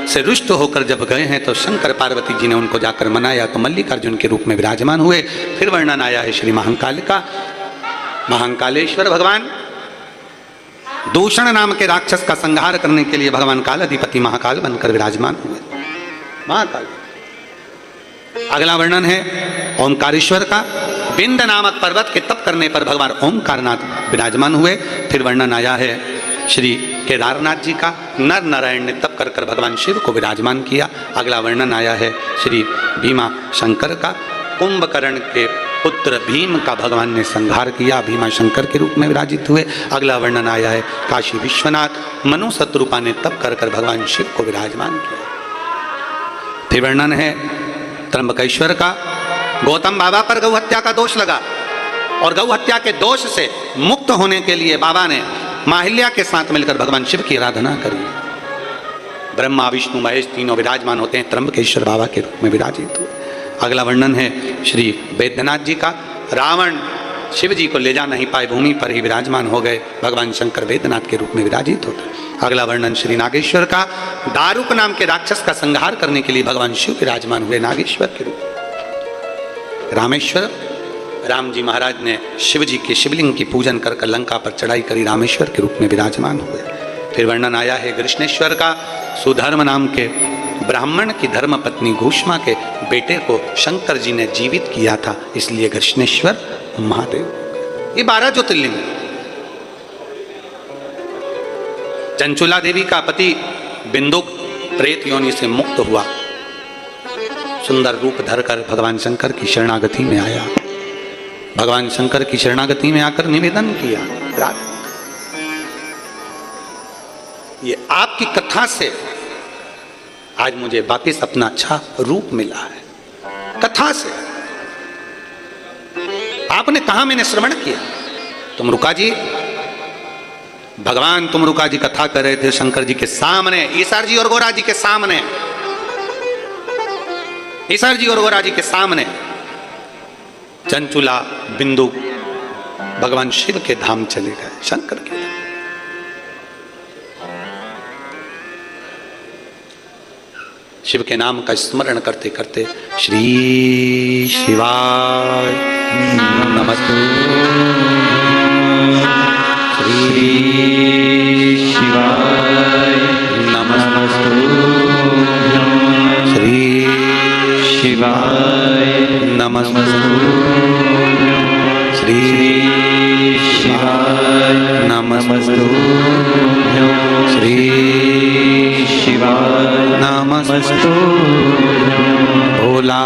से रुष्ट होकर जब गए हैं तो शंकर पार्वती जी ने उनको जाकर मनाया, तो मल्लिकार्जुन के रूप में विराजमान हुए। फिर वर्णन आया है श्री महाकाल का। महाकालेश्वर भगवान दूषण नाम के राक्षस का संहार करने के लिए भगवान काल अधिपति महाकाल बनकर विराजमान हुए। महाकाल। अगला वर्णन है ओंकारेश्वर का। बिंद नामक पर्वत के तप करने पर भगवान ओंकारनाथ विराजमान हुए। फिर वर्णन आया है श्री केदारनाथ जी का। नर नारायण ने तप कर कर भगवान शिव को विराजमान किया। अगला वर्णन आया है श्री भीमा शंकर का। कुंभकर्ण के पुत्र भीम का भगवान ने संहार किया, भीमा शंकर के रूप में विराजित हुए। अगला वर्णन आया है काशी विश्वनाथ मनु शत्रुपा ने तप कर कर भगवान शिव को विराजमान किया। फिर वर्णन है त्र्यंबकेश्वर का। गौतम बाबा पर गौ हत्या का दोष लगा और गौ हत्या के दोष से मुक्त होने के लिए बाबा ने माहिल्या के साथ मिलकर भगवान शिव की आराधना करी। ब्रह्मा विष्णु महेश तीनों विराजमान होते हैं, त्र्यंबकेश्वर बाबा के रूप में विराजित हुए। अगला वर्णन है श्री वैद्यनाथ जी का। रावण शिव जी को ले जा नहीं पाए, भूमि पर ही विराजमान हो गए, भगवान शंकर वैद्यनाथ के रूप में विराजित होते। अगला वर्णन श्री नागेश्वर का। दारुक नाम के राक्षस का संहार करने के लिए भगवान शिव विराजमान हुए नागेश्वर के रूप में। रामेश्वर, राम जी महाराज ने शिव जी के शिवलिंग की पूजन कर कर लंका पर चढ़ाई करी, रामेश्वर के रूप में विराजमान हुए। फिर वर्णन आया है कृष्णेश्वर का। सुधर्म नाम के ब्राह्मण की धर्म पत्नी घूष्मा के बेटे को शंकर जी ने जीवित किया था, इसलिए कृष्णेश्वर महादेव। ये 12 ज्योतिर्लिंग। चंचुला देवी का पति बिंदुक प्रेत योनि से मुक्त हुआ, सुंदर रूप धरकर भगवान शंकर की शरणागति में आया। भगवान शंकर की शरणागति में आकर निवेदन किया, ये आपकी कथा से आज मुझे वापिस अपना अच्छा रूप मिला है। कथा से आपने कहा, मैंने श्रवण किया। तुम रुका जी, भगवान तुम रुका जी कथा कर रहे थे शंकर जी के सामने, ईसार जी और गोरा जी के सामने। ईसर जी और गोरा जी के सामने चंचुला बिंदु भगवान शिव के धाम चले गए, शंकर के धाम। शिव के नाम का स्मरण करते करते श्री शिवाय नमस्तु, श्री शिवाय नमस्तु, श्री शिवाय नमस्तु, श्री शिवाय नमस्तु, श्री शिवाय नमस्तु। भोला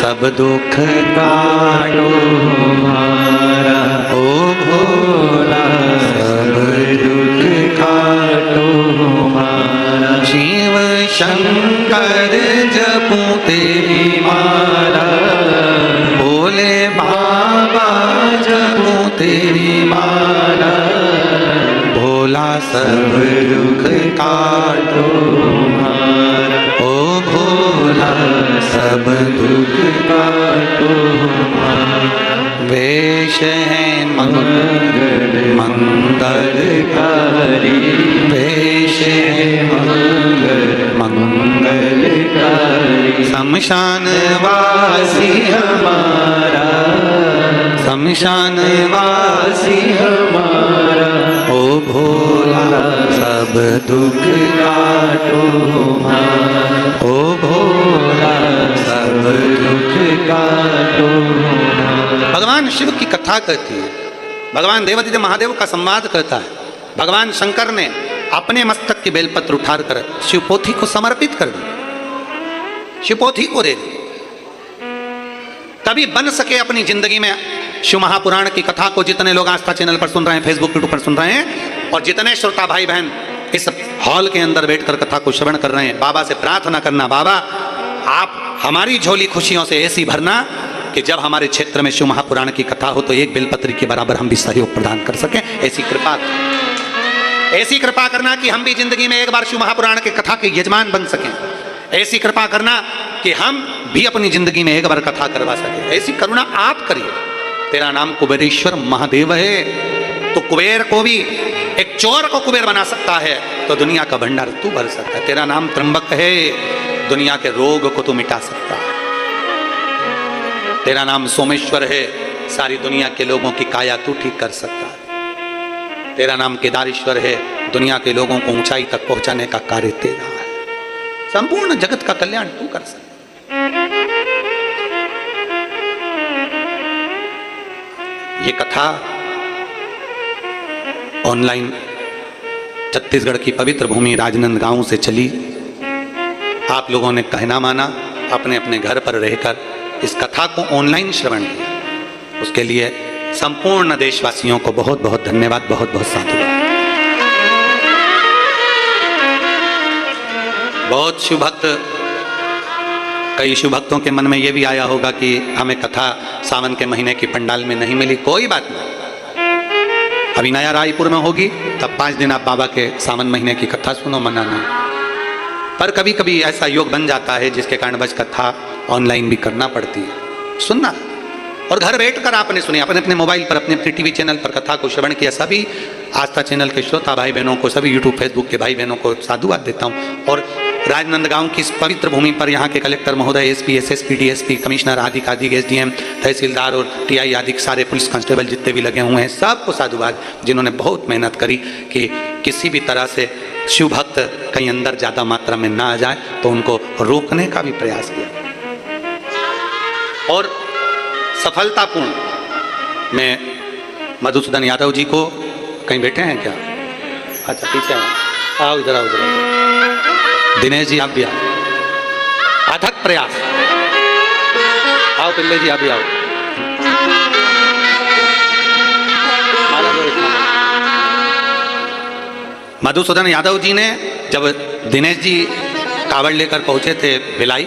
सब दुख काटो हमारा, ओ भोला सब दुख काटो हमारा, शिव शंकर जपूं तेरी माला, भोले बाबा जपूं तेरी माला, भोला सब दुख काटो हमारा, ओ भोला सब दुख काटो हमारा। वेश है मंगल मंगलकारी, वेश है मंगलकारी, शमशान वासी हमारा, शमशान वासी हमारा, ओ भोला सब दुख काटो हमारा, ओ भोला सब दुख काटो हमारा। भगवान शिव की कथा कहती है, भगवान देवादिदेव महादेव का संवाद कहता है। भगवान शंकर ने अपने मस्तक की बेलपत्र उठाकर शिवपोथी को समर्पित कर दी, शिवपोथी को दे दी। कभी बन सके अपनी जिंदगी में शिव महापुराण की कथा को जितने लोग आस्था चैनल पर सुन रहे हैं, फेसबुक यूट्यूब पर सुन रहे हैं, और जितने श्रोता भाई बहन इस हॉल के अंदर बैठकर कथा को श्रवण कर रहे हैं, बाबा से प्रार्थना करना, बाबा आप हमारी झोली खुशियों से ऐसी भरना कि जब हमारे क्षेत्र में शिव महापुराण की कथा हो तो एक बेलपत्री के बराबर हम भी सहयोग प्रदान कर सकें। ऐसी कृपा करना कि हम भी जिंदगी में एक बार शिव महापुराण की कथा के यजमान बन सकें। ऐसी कृपा करना कि हम भी अपनी जिंदगी में एक बार कथा करवा सकें। ऐसी करुणा आप करिए। तेरा नाम कुबेरेश्वर महादेव है, तो कुबेर को भी, एक चोर को कुबेर बना सकता है तो दुनिया का भंडार तू भर सकता है। तेरा नाम त्र्यंबक है, दुनिया के रोग को तू मिटा सकता है। तेरा नाम सोमेश्वर है, सारी दुनिया के लोगों की काया तू ठीक कर सकता है। तेरा नाम केदारेश्वर है, दुनिया के लोगों को ऊंचाई तक पहुंचाने का कार्य तेरा है। संपूर्ण जगत का कल्याण तू कर सकता है। ये कथा ऑनलाइन छत्तीसगढ़ की पवित्र भूमि राजनांदगांव से चली। आप लोगों ने कहना माना, अपने अपने घर पर रहकर इस कथा को ऑनलाइन श्रवण किया, उसके लिए संपूर्ण देशवासियों को बहुत बहुत धन्यवाद, बहुत बहुत साधुवाद। बहुत शिव भक्त, कई शिव भक्तों के मन में यह भी आया होगा कि हमें कथा सावन के महीने की पंडाल में नहीं मिली। कोई बात नहीं, अभी नया रायपुर में होगी, तब 5 दिन आप बाबा के सावन महीने की कथा सुनो, मना नहीं। पर कभी कभी ऐसा योग बन जाता है जिसके कारण बस कथा ऑनलाइन भी करना पड़ती है, सुनना। और घर बैठकर आपने सुनी, अपने अपने मोबाइल पर, अपने अपने टीवी चैनल पर कथा को श्रवण किया। सभी आस्था चैनल के श्रोता भाई बहनों को, सभी यूट्यूब फेसबुक के भाई बहनों को साधुवाद देता हूँ। और राजनांदगांव की इस पवित्र भूमि पर यहाँ के कलेक्टर महोदय, एसपी, एसएसपी, डीएसपी, कमिश्नर आदि आदि, एसडीएम, तहसीलदार और टीआई आदि सारे पुलिस कांस्टेबल जितने भी लगे हुए हैं, सबको साधुवाद, जिन्होंने बहुत मेहनत करी कि किसी भी तरह से शिव भक्त कहीं अंदर ज़्यादा मात्रा में ना आ जाए, तो उनको रोकने का भी प्रयास किया। और सफलतापूर्ण मैं मधुसूदन यादव जी को, कहीं बैठे हैं क्या? अच्छा पीछे आओ, इधर आओ, इधर आओ। दिनेश जी आप भी आओ। अथक प्रयास, आओ पिल्ले जी आप भी आओ। मधुसूदन यादव जी ने, जब दिनेश जी कावड़ लेकर पहुंचे थे भिलाई,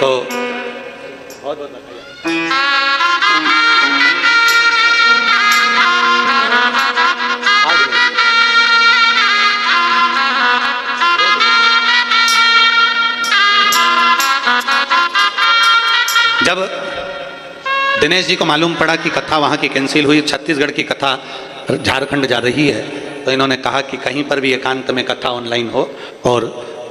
तो बहुत बहुत जब दिनेश जी को मालूम पड़ा कि कथा वहाँ की कैंसिल हुई, छत्तीसगढ़ की कथा झारखंड जा रही है, तो इन्होंने कहा कि कहीं पर भी एकांत में कथा ऑनलाइन हो, और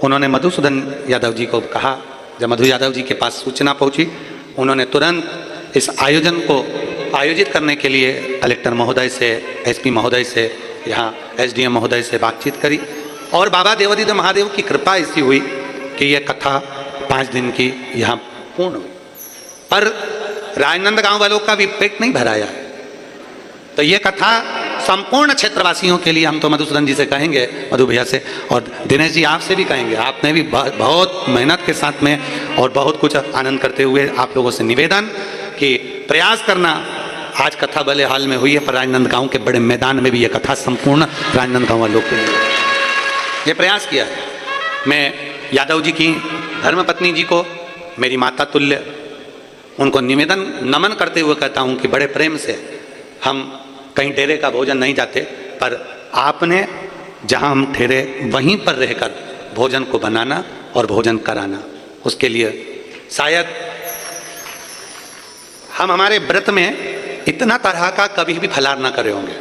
उन्होंने मधुसूदन यादव जी को कहा। जब मधु यादव जी के पास सूचना पहुंची, उन्होंने तुरंत इस आयोजन को आयोजित करने के लिए कलेक्टर महोदय से, एसपी महोदय से, यहाँ एसडीएम महोदय से बातचीत करी, और बाबा देवादिदेव महादेव की कृपा ऐसी हुई कि यह कथा 5 दिन की यहाँ पूर्ण हुई। पर राजनांदगांव वालों का भी पेट नहीं भराया है, तो ये कथा संपूर्ण क्षेत्रवासियों के लिए हम तो मधुसूदन जी से कहेंगे, मधु भैया से, और दिनेश जी आपसे भी कहेंगे, आपने भी बहुत मेहनत के साथ में और बहुत कुछ आनंद करते हुए आप लोगों से निवेदन कि प्रयास करना। आज कथा भले हाल में हुई है, पर राजनांदगांव के बड़े मैदान में भी ये कथा संपूर्ण राजनांदगांव वालों के लिए ये प्रयास किया है। मैं यादव जी की धर्मपत्नी जी को मेरी माता तुल्य उनको निवेदन नमन करते हुए कहता हूँ कि बड़े प्रेम से हम कहीं डेरे का भोजन नहीं जाते, पर आपने जहाँ हम ठहरे वहीं पर रहकर भोजन को बनाना और भोजन कराना, उसके लिए शायद हम हमारे व्रत में इतना तरह का कभी भी फलार ना करे होंगे,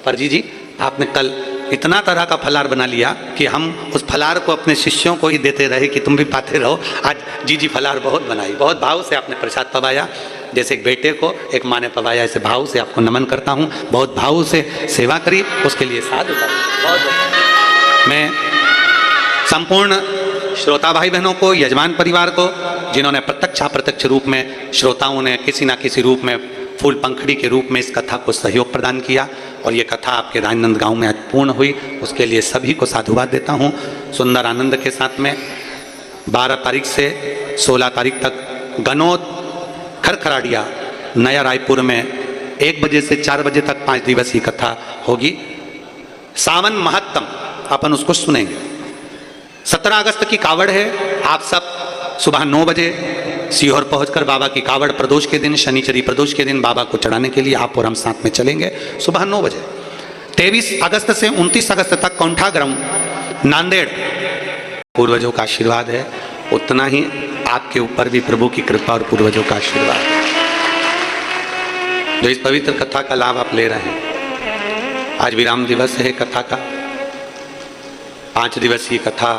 पर जी आपने कल इतना तरह का फलार बना लिया कि हम उस फलार को अपने शिष्यों को ही देते रहे कि तुम भी पाते रहो। आज जी फलार बहुत बनाई, बहुत भाव से आपने प्रसाद पवाया, जैसे एक बेटे को एक माँ ने पवाया, ऐसे भाव से आपको नमन करता हूँ। बहुत भाव से सेवा करी, उसके लिए साधु बहुत। मैं संपूर्ण श्रोता भाई बहनों को, यजमान परिवार को, जिन्होंने प्रत्यक्ष अप्रत्यक्ष रूप में श्रोताओं ने किसी ना किसी रूप में फूल पंखड़ी के रूप में इस कथा को सहयोग प्रदान किया, और ये कथा आपके राजनांदगांव में आज पूर्ण हुई, उसके लिए सभी को साधुवाद देता हूँ। सुंदर आनंद के साथ में 12 तारीख से 16 तारीख तक गनौद, खरखराडिया, नया रायपुर में 1 बजे से 4 बजे तक 5 दिवसीय कथा होगी। सावन महत्तम अपन उसको सुनेंगे। 17 अगस्त की कावड़ है, आप सब सुबह 9 बजे सीहोर पहुंचकर बाबा की कावड़ प्रदोष के दिन, शनिचरी प्रदोष के दिन बाबा को चढ़ाने के लिए आप और हम साथ में चलेंगे सुबह 9 बजे। 23 अगस्त से 29 अगस्त तक कौंठाग्रम, नांदेड़। पूर्वजों का आशीर्वाद है, उतना ही आपके ऊपर भी प्रभु की कृपा और पूर्वजों का आशीर्वाद है, जो इस पवित्र कथा का लाभ आप ले रहे हैं। आज विराम दिवस है कथा का। 5 दिवसीय कथा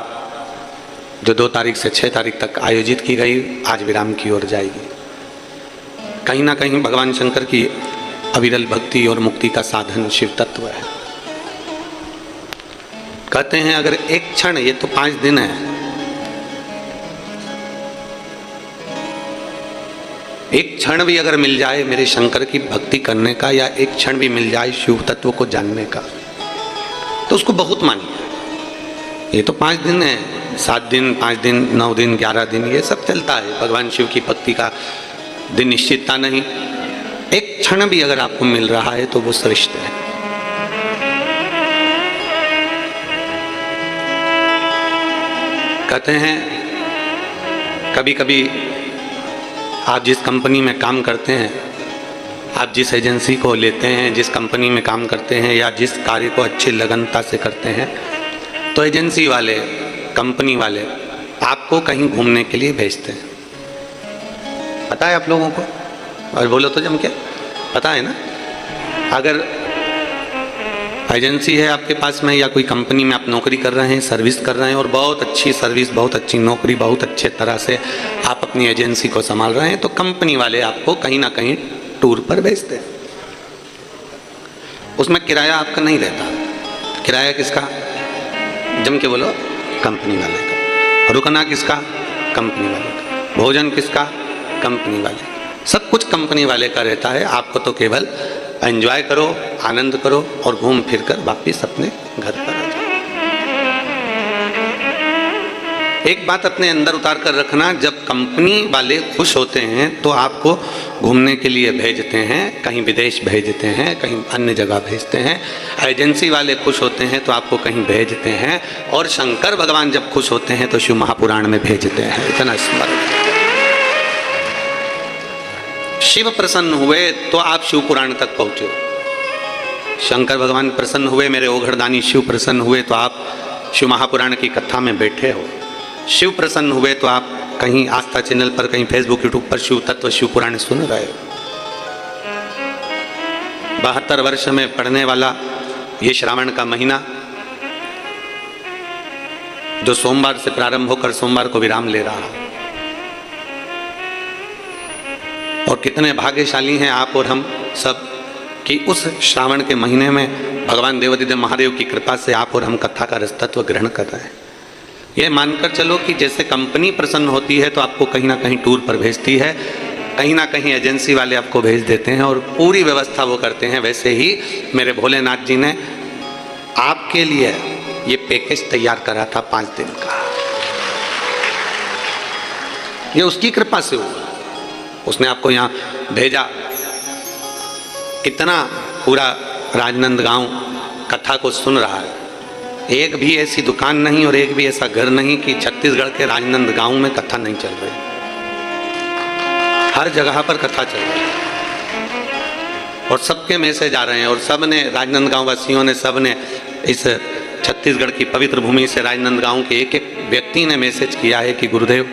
जो 2 तारीख से 6 तारीख तक आयोजित की गई, आज विराम की ओर जाएगी। कहीं ना कहीं भगवान शंकर की अविरल भक्ति और मुक्ति का साधन शिव तत्व है। कहते हैं अगर एक क्षण, ये तो 5 दिन है, एक क्षण भी अगर मिल जाए मेरे शंकर की भक्ति करने का, या एक क्षण भी मिल जाए शिव तत्व को जानने का, तो उसको बहुत मानिए। ये तो 5 दिन है, 7 दिन, 5 दिन, 9 दिन, 11 दिन, ये सब चलता है। भगवान शिव की भक्ति का दिन निश्चितता नहीं। एक क्षण भी अगर आपको मिल रहा है तो वो श्रेष्ठ है। कहते हैं कभी कभी आप जिस कंपनी में काम करते हैं, आप जिस एजेंसी को लेते हैं, जिस कंपनी में काम करते हैं, या जिस कार्य को अच्छी लगनता से करते हैं, तो एजेंसी वाले, कंपनी वाले आपको कहीं घूमने के लिए भेजते हैं। पता है आप लोगों को? और बोलो तो जम के, पता है ना? अगर एजेंसी है आपके पास में, या कोई कंपनी में आप नौकरी कर रहे हैं, सर्विस कर रहे हैं, और बहुत अच्छी सर्विस, बहुत अच्छी नौकरी, बहुत अच्छे तरह से आप अपनी एजेंसी को संभाल रहे हैं, तो कंपनी वाले आपको कहीं ना कहीं टूर पर भेजते हैं। उसमें किराया आपका नहीं रहता। किराया किसका? जम के बोलो, कंपनी वाले का। रुकना किसका? कंपनी वाले का। भोजन किसका? कंपनी वाले का। सब कुछ कंपनी वाले का रहता है। आपको तो केवल एंजॉय करो, आनंद करो, और घूम फिर कर वापिस अपने घर पर आ जाओ। एक बात अपने अंदर उतार कर रखना, जब कंपनी वाले खुश होते हैं तो आपको घूमने के लिए भेजते हैं, कहीं विदेश भेजते हैं, कहीं अन्य जगह भेजते हैं। एजेंसी वाले खुश होते हैं तो आपको कहीं भेजते हैं, और शंकर भगवान जब खुश होते हैं तो शिव महापुराण में भेजते हैं। इतना स्मरण। शिव प्रसन्न हुए तो आप शिव पुराण तक पहुंचे। शंकर भगवान प्रसन्न हुए, मेरे ओघड़दानी शिव प्रसन्न हुए तो आप शिव महापुराण की कथा में बैठे हो। शिव प्रसन्न हुए तो आप कहीं आस्था चैनल पर, कहीं फेसबुक यूट्यूब पर शिव तत्व शिव पुराण सुन रहे हो। 72 वर्ष में पड़ने वाला ये श्रावण का महीना जो सोमवार से प्रारंभ होकर सोमवार को विराम ले रहा है, और कितने भाग्यशाली हैं आप और हम सब कि उस श्रावण के महीने में भगवान देवाधिदेव महादेव की कृपा से आप और हम कथा का रसतत्व ग्रहण कर रहे हैं। ये मानकर चलो कि जैसे कंपनी प्रसन्न होती है तो आपको कहीं ना कहीं टूर पर भेजती है, कहीं ना कहीं एजेंसी वाले आपको भेज देते हैं और पूरी व्यवस्था वो करते हैं, वैसे ही मेरे भोलेनाथ जी ने आपके लिए ये पैकेज तैयार करा था 5 दिन का। ये उसकी कृपा से हुआ, उसने आपको यहाँ भेजा। कितना पूरा राजनांदगांव कथा को सुन रहा है। एक भी ऐसी दुकान नहीं और एक भी ऐसा घर नहीं कि छत्तीसगढ़ के राजनांदगांव में कथा नहीं चल रही। हर जगह पर कथा चल रही है और सबके मैसेज आ रहे हैं, और सब ने, राजनांदगांव वासियों ने, सब ने, इस छत्तीसगढ़ की पवित्र भूमि से राजनांदगांव के एक एक व्यक्ति ने मैसेज किया है कि गुरुदेव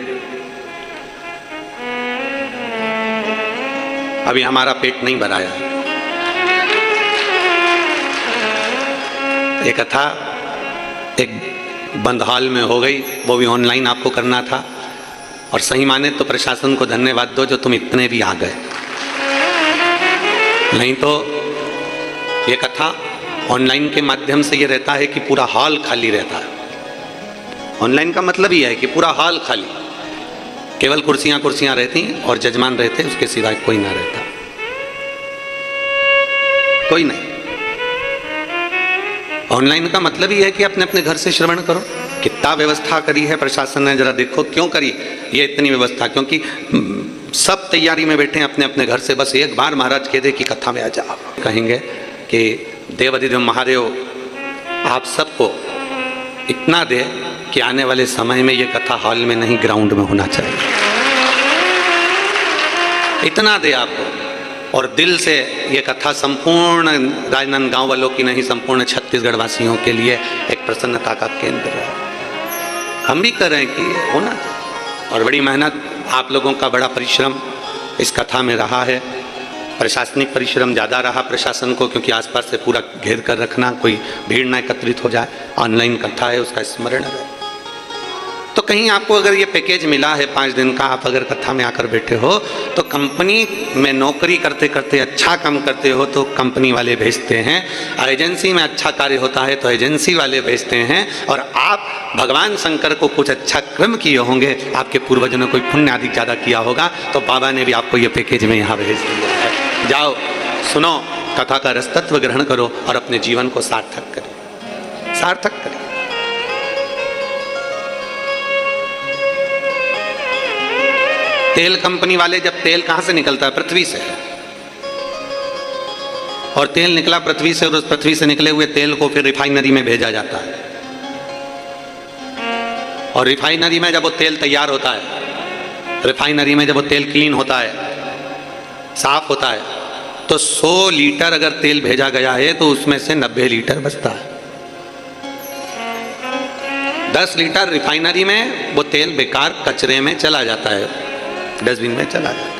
अभी हमारा पेट नहीं भराया है। एक कथा एक बंद हॉल में हो गई, वो भी ऑनलाइन आपको करना था, और सही माने तो प्रशासन को धन्यवाद दो जो तुम इतने भी आ गए, नहीं तो ये कथा ऑनलाइन के माध्यम से ये रहता है कि पूरा हॉल खाली रहता है। ऑनलाइन का मतलब ही है कि पूरा हॉल खाली, केवल कुर्सियां कुर्सियां रहती और जजमान रहते, उसके सिवाय कोई ना रहता, कोई नहीं। ऑनलाइन का मतलब ही है कि अपने अपने घर से श्रवण करो। कितना व्यवस्था करी है प्रशासन ने, जरा देखो क्यों करी ये इतनी व्यवस्था, क्योंकि सब तैयारी में बैठे हैं अपने अपने घर से, बस एक बार महाराज कह दे कि कथा में आ जाओ। कहेंगे कि देवाधिदेव महादेव आप सबको इतना दे कि आने वाले समय में ये कथा हॉल में नहीं ग्राउंड में होना चाहिए, इतना दे आपको। और दिल से ये कथा संपूर्ण राजनांदगांव वालों की नहीं, संपूर्ण छत्तीसगढ़ वासियों के लिए एक प्रसन्नता का केंद्र है। हम भी कर रहे हैं कि होना, और बड़ी मेहनत, आप लोगों का बड़ा परिश्रम इस कथा में रहा है। प्रशासनिक परिश्रम ज़्यादा रहा प्रशासन को, क्योंकि आसपास से पूरा घेर कर रखना, कोई भीड़ ना एकत्रित हो जाए। ऑनलाइन कथा है, उसका स्मरण रहे। तो कहीं आपको अगर ये पैकेज मिला है 5 दिन का, आप अगर कथा में आकर बैठे हो, तो कंपनी में नौकरी करते करते अच्छा काम करते हो तो कंपनी वाले भेजते हैं, और एजेंसी में अच्छा कार्य होता है तो एजेंसी वाले भेजते हैं, और आप भगवान शंकर को कुछ अच्छा कर्म किए होंगे, आपके पूर्वजों ने कोई पुण्य आदि ज़्यादा किया होगा, तो बाबा ने भी आपको ये पैकेज में यहाँ भेज दिया है। जाओ, सुनो, कथा का रसतत्व ग्रहण करो और अपने जीवन को सार्थक करो, सार्थक करो। तेल कंपनी वाले, जब तेल कहां से निकलता है? पृथ्वी से। और तेल निकला पृथ्वी से, और उस पृथ्वी से निकले हुए तेल को फिर रिफाइनरी में भेजा जाता है, और रिफाइनरी में जब वो तेल तैयार होता है, रिफाइनरी में जब वो तेल क्लीन होता है, साफ होता है, तो 100 लीटर अगर तेल भेजा गया है तो उसमें से 90 लीटर बचता है। 10 लीटर रिफाइनरी में वो तेल बेकार कचरे में चला जाता है, डस्टबिन में चला जाता है।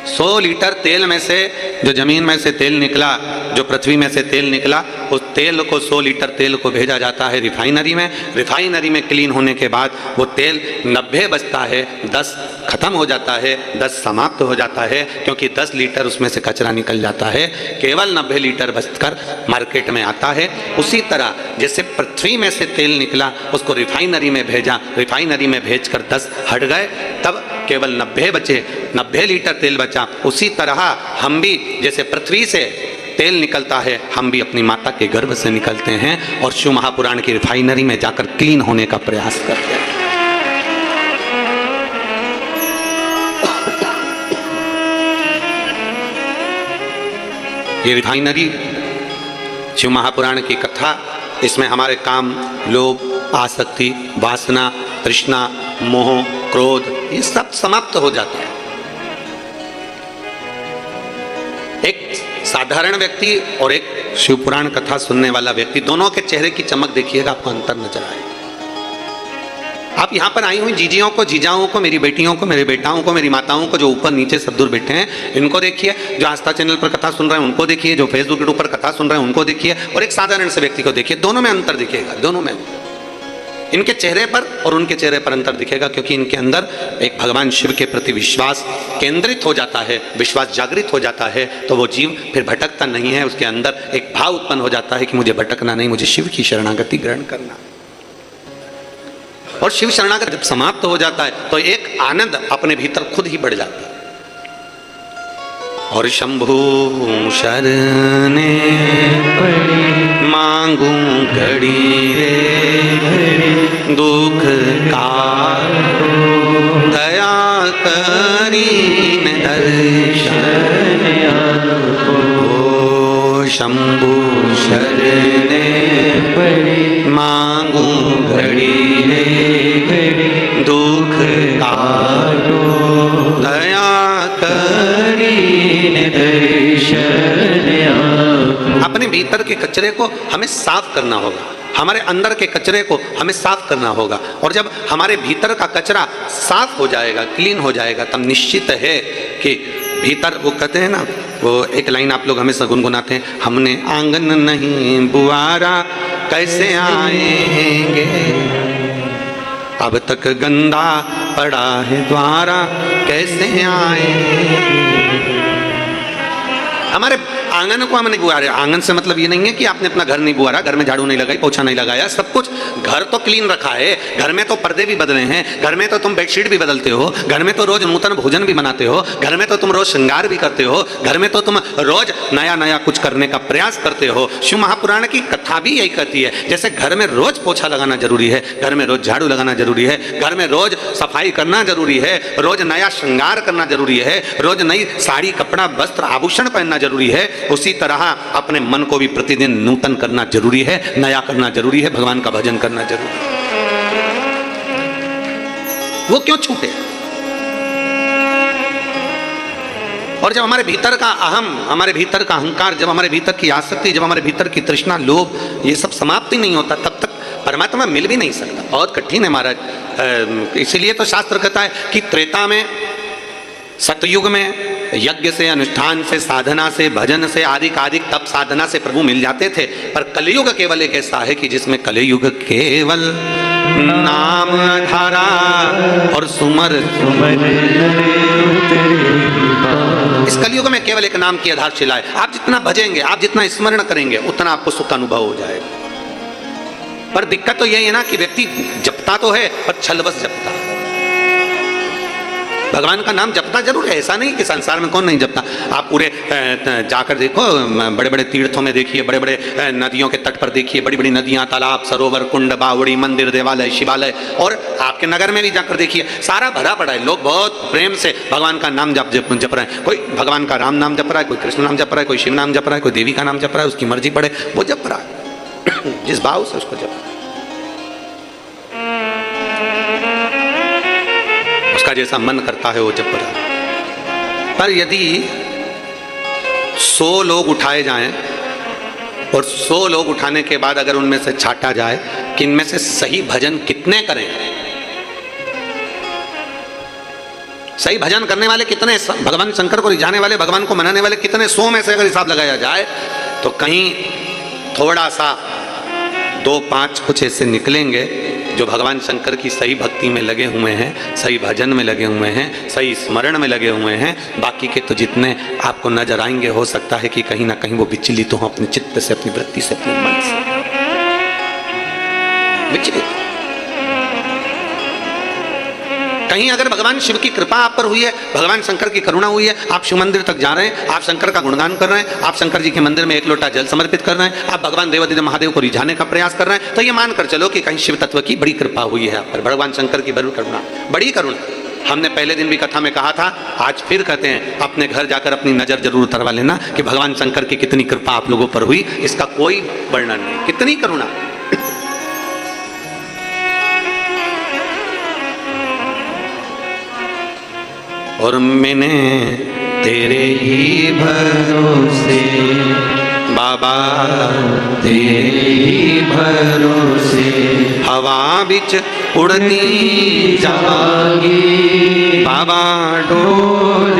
100 लीटर तेल में से, जो जमीन में से तेल निकला, जो पृथ्वी में से तेल निकला, उस तेल को 100 लीटर तेल को भेजा जाता है रिफाइनरी में। रिफाइनरी में क्लीन होने के बाद वो तेल 90 बचता है, 10 खत्म हो जाता है, 10 समाप्त हो जाता है, क्योंकि 10 लीटर उसमें से कचरा निकल जाता है, केवल 90 लीटर बचकर मार्केट में आता है। उसी तरह जैसे पृथ्वी में से तेल निकला, उसको रिफाइनरी में भेजा, रिफाइनरी में भेजकर 10 हट गए, तब केवल 90 बचे, 90 लीटर तेल बचा। उसी तरह हम भी जैसे पृथ्वी से तेल निकलता है, हम भी अपनी माता के गर्भ से निकलते हैं और शिव महापुराण की रिफाइनरी में जाकर क्लीन होने का प्रयास करते हैं। ये रिफाइनरी शिव महापुराण की कथा, इसमें हमारे काम, लोभ, आसक्ति, वासना, तृष्णा, मोह, क्रोध, ये सब समाप्त हो जाता है। एक साधारण व्यक्ति और एक शिव पुराण कथा सुनने वाला व्यक्ति, दोनों के चेहरे की चमक देखिएगा, आपको अंतर नजर आएगा। आप यहाँ पर आई हुई जीजियों को, जीजाओं को, मेरी बेटियों को, मेरे बेटाओं को, मेरी माताओं को, जो ऊपर नीचे सब दूर बैठे हैं, इनको देखिए। जो आस्था चैनल पर कथा सुन रहे हैं उनको देखिए, जो फेसबुक के ऊपर कथा सुन रहे हैं उनको देखिए, और एक साधारण से व्यक्ति को देखिए। दोनों में अंतर दिखेगा, दोनों में। इनके चेहरे पर और उनके चेहरे पर अंतर दिखेगा, क्योंकि इनके अंदर एक भगवान शिव के प्रति विश्वास केंद्रित हो जाता है, विश्वास जागृत हो जाता है, तो वो जीव फिर भटकता नहीं है। उसके अंदर एक भाव उत्पन्न हो जाता है कि मुझे भटकना नहीं, मुझे शिव की शरणागति ग्रहण करना। और शिव शरणागति जब समाप्त हो जाता है तो एक आनंद अपने भीतर खुद ही बढ़ जाता है। और शंभु शरणे मांगू घड़ी रे दुख काटो, दया करीन दर्शन ओ शंभु शरणे मांगू घड़ी रे दुख काटो, दया करीन दर्शन। अपने भीतर के कचरे को हमें साफ करना होगा, हमारे अंदर के कचरे को हमें साफ करना होगा। और जब हमारे भीतर का कचरा साफ हो जाएगा, क्लीन हो जाएगा, तब निश्चित है कि भीतर, वो कहते हैं ना, वो एक लाइन आप लोग हमेशा गुनगुनाते हैं, हमने आंगन नहीं बुआरा कैसे आएंगे, अब तक गंदा पड़ा है द्वारा कैसे आएंगे। हमारे आंगन को हम नहीं बुआ रहे। आंगन से मतलब ये नहीं है कि आपने अपना घर नहीं बुआरा, घर में झाड़ू नहीं लगाई, पोछा नहीं लगाया, सब कुछ घर तो क्लीन रखा है। घर में तो पर्दे भी बदले हैं, घर में तो तुम बेडशीट भी बदलते हो, घर में तो रोज नूतन भोजन भी बनाते हो, घर में तो तुम रोज श्रृंगार भी करते हो, घर में तो तुम रोज नया नया कुछ करने का प्रयास करते हो। शिव महापुराण की कथा भी यही कहती है, जैसे घर में रोज पोछा लगाना जरूरी है, घर में रोज झाड़ू लगाना जरूरी है, घर में रोज सफाई करना जरूरी है, रोज नया श्रृंगार करना जरूरी है, रोज नई साड़ी, कपड़ा, वस्त्र, आभूषण पहनना जरूरी है। उसी तरह अपने मन को भी प्रतिदिन नूतन करना जरूरी है, नया करना जरूरी है, भगवान का भजन करना जरूरी है। वो क्यों छूटे? और जब हमारे भीतर का अहम, हमारे भीतर का अहंकार, जब हमारे भीतर की आसक्ति, जब हमारे भीतर की तृष्णा, लोभ, ये सब समाप्त ही नहीं होता, तब तक परमात्मा मिल भी नहीं सकता। बहुत कठिन है महाराज। इसीलिए तो शास्त्र कहता है कि त्रेता में, सतयुग में यज्ञ से, अनुष्ठान से, साधना से, भजन से, आदि तप साधना से प्रभु मिल जाते थे। पर कलयुग केवल एक ऐसा है कि जिसमें कलयुग केवल नाम धारा और सुमर। इस कलयुग में केवल एक नाम की आधारशिला है। आप जितना भजेंगे, आप जितना स्मरण करेंगे, उतना आपको सुख का अनुभव हो जाएगा। पर दिक्कत तो यही है ना कि व्यक्ति जपता तो है पर छलबस जपता है। भगवान का नाम जपना जरूर है, ऐसा नहीं कि संसार में कौन नहीं जपता। आप पूरे जाकर देखो, बड़े बड़े तीर्थों में देखिए, बड़े बड़े नदियों के तट पर देखिए, बड़ी बड़ी नदियाँ, तालाब, सरोवर, कुंड, बावड़ी, मंदिर, देवालय, शिवालय, और आपके नगर में भी जाकर देखिए, सारा भरा पड़ा है। लोग बहुत प्रेम से भगवान का नाम जप रहे हैं। कोई भगवान का राम नाम जप रहा है, कोई कृष्ण नाम जप रहा है, कोई शिव नाम जप रहा है, कोई देवी का नाम जप रहा है, उसकी मर्जी पड़े वो जप रहा है, जिस भाव से उसको जप, उसका जैसा मन करता है वो जप रहा है। पर यदि 100 लोग उठाए जाएं और 100 लोग उठाने के बाद अगर उनमें से छांटा जाए कि इनमें से सही भजन कितने करें, सही भजन करने वाले कितने, भगवान शंकर को रिझाने वाले, भगवान को मनाने वाले कितने, 100 में से अगर हिसाब लगाया जाए तो कहीं थोड़ा सा 2-5 कुछ ऐसे निकलेंगे जो भगवान शंकर की सही भक्ति में लगे हुए हैं, सही भजन में लगे हुए हैं, सही स्मरण में लगे हुए हैं। बाकी के तो जितने आपको नजर आएंगे, हो सकता है कि कहीं ना कहीं वो विचलित हो अपने चित्त से, अपनी वृत्ति से, अपने मन से विचलित। कहीं अगर भगवान शिव की कृपा आप पर हुई है, भगवान शंकर की करुणा हुई है, आप शिव मंदिर तक जा रहे हैं, आप शंकर का गुणगान कर रहे हैं, आप शंकर जी के मंदिर में 1 लोटा जल समर्पित कर रहे हैं, आप भगवान देवादिदेव महादेव को रिझाने का प्रयास कर रहे हैं, तो ये मानकर चलो कि कहीं शिव तत्व की बड़ी कृपा हुई है आप पर, भगवान शंकर की बड़ी करुणा, बड़ी करुणा। हमने पहले दिन भी कथा में कहा था, आज फिर कहते हैं, अपने घर जाकर अपनी नजर जरूर उतरवा लेना कि भगवान शंकर की कितनी कृपा आप लोगों पर हुई, इसका कोई वर्णन नहीं, कितनी करुणा। और मैंने तेरे ही भरोसे बाबा तेरे ही भरोसे हवा बिच उड़ती जागी बाबा डोर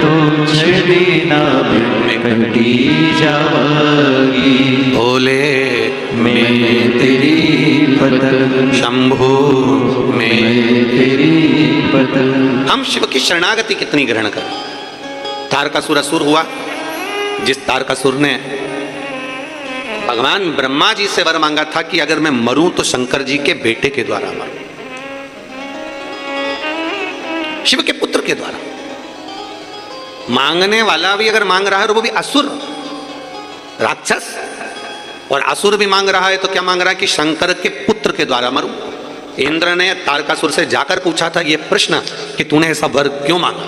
तुम छड़ना में कटी जागी भोले मैं तेरी पतंग शंभु में मैं तेरी पतंग। हम शिव की शरणागति कितनी ग्रहण करें। तारकासुर असुर हुआ, जिस तारकासुर ने भगवान ब्रह्मा जी से वर मांगा था कि अगर मैं मरूं तो शंकर जी के बेटे के द्वारा मरूं, शिव के पुत्र के द्वारा। मांगने वाला भी अगर मांग रहा है तो वो भी असुर, राक्षस, और असुर भी मांग रहा है तो क्या मांग रहा है कि शंकर के पुत्र के द्वारा मरूं। इंद्र ने तारकासुर से जाकर पूछा था यह प्रश्न कि तूने ऐसा वर क्यों मांगा,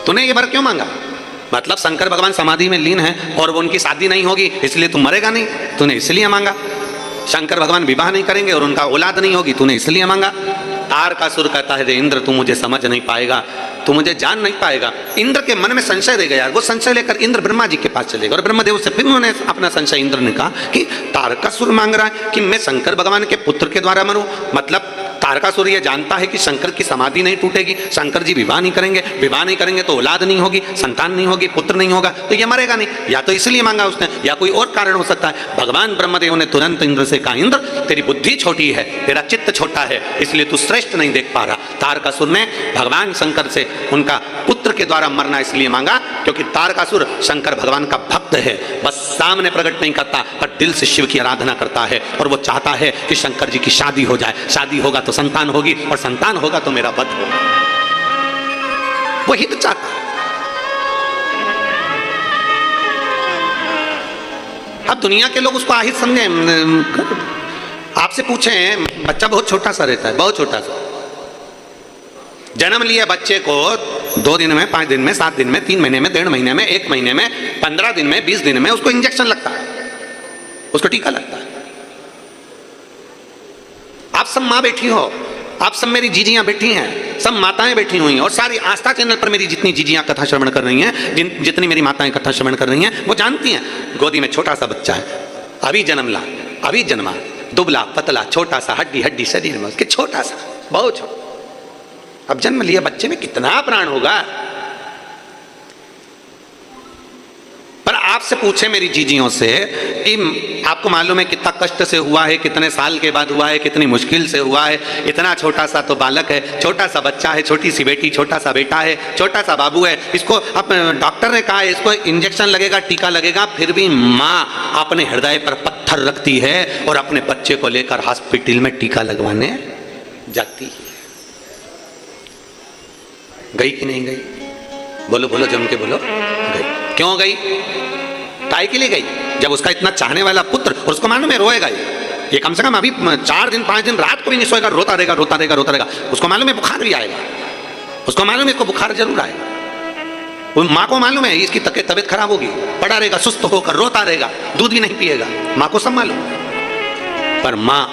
तूने ये वर क्यों मांगा। मतलब शंकर भगवान समाधि में लीन है और वो उनकी शादी नहीं होगी इसलिए तू मरेगा नहीं, तूने इसलिए मांगा। शंकर भगवान विवाह नहीं करेंगे और उनका औलाद नहीं होगी, तूने इसलिए मांगा। तारकासुर कहता है इंद्र तू मुझे समझ नहीं पाएगा, तू मुझे जान नहीं पाएगा। इंद्र के मन में संशय रह गया, वो संशय लेकर इंद्र ब्रह्मा जी के पास चले गए और ब्रह्मदेव से फिर उन्होंने अपना संशय इंद्र ने कहा कि तारकासुर मांग रहा है कि मैं शंकर भगवान के पुत्र के द्वारा मरूं। मतलब तारकासुर ये जानता है कि शंकर की समाधि नहीं टूटेगी, शंकर जी विवाह नहीं करेंगे, विवाह नहीं करेंगे तो औलाद नहीं होगी, संतान नहीं होगी, पुत्र नहीं होगा, तो ये मरेगा नहीं। या तो इसलिए मांगा उसने या कोई और कारण हो सकता है। भगवान ब्रह्मदेव ने तुरंत इंद्र से कहा इंद्र तेरी बुद्धि छोटी है, तेरा चित्त छोटा है, इसलिए तू श्रेष्ठ नहीं देख पा रहा। तारकासुर ने भगवान शंकर से उनका पुत्र के द्वारा मरना इसलिए मांगा क्योंकि तारकासुर शंकर भगवान का भक्त है, बस सामने प्रकट नहीं करता पर दिल से शिव की आराधना करता है और वो चाहता है कि शंकर जी की शादी हो जाए, शादी होगा तो संतान होगी और संतान होगा तो मेरा वध होगा, वो हित चाहता। अब दुनिया के लोग उसको आहित समझे। आपसे पूछें, बच्चा बहुत छोटा सा रहता है, बहुत छोटा सा, जन्म लिया बच्चे को 2 दिन में, 5 दिन में, 7 दिन में, 3 महीने में, 1.5 महीने में, 1 महीने में, 15 दिन में, 20 दिन में उसको इंजेक्शन लगता है, उसको टीका लगता है। आप सब माँ बैठी हो, आप सब मेरी जीजियां बैठी हैं, सब माताएं बैठी हुई हैं और सारी आस्था चैनल पर मेरी जितनी जीजियां कथा श्रवण कर रही हैं, जितनी मेरी माताएं कथा श्रवण कर रही हैं, वो जानती हैं गोदी में छोटा सा बच्चा है, अभी जन्मला, अभी जन्मा, दुबला पतला छोटा सा, हड्डी हड्डी शरीर में उसके छोटा सा, बहुत छोटा। अब जन्म लिया बच्चे में कितना प्राण होगा। पर आपसे पूछे मेरी जीजियों से कि आपको मालूम है कितना कष्ट से हुआ है, कितने साल के बाद हुआ है, कितनी मुश्किल से हुआ है। इतना छोटा सा तो बालक है, छोटा सा बच्चा है, छोटी सी बेटी, छोटा सा बेटा है, छोटा सा बाबू है। इसको अब डॉक्टर ने कहा इसको इंजेक्शन लगेगा, टीका लगेगा, फिर भी माँ अपने हृदय पर पत्थर रखती है और अपने बच्चे को लेकर हॉस्पिटल में टीका लगवाने जाती है। गई कि नहीं गई? बोलो बोलो, जम के बोलो। गई। क्यों गई? काय के लिए गई? जब उसका इतना चाहने वाला पुत्र, और उसको मालूम है रोएगा ये कम से कम अभी 4 दिन 5 दिन रात को भी नहीं सोएगा, रोता रहेगा रोता रहेगा रोता रहेगा। उसको मालूम है बुखार भी आएगा, उसको मालूम है इसको बुखार जरूर आएगा। माँ को मालूम है इसकी तबीयत खराब होगी, पड़ा रहेगा सुस्त होकर, रोता रहेगा, दूध भी नहीं पिएगा, माँ को सब मालूम। पर माँ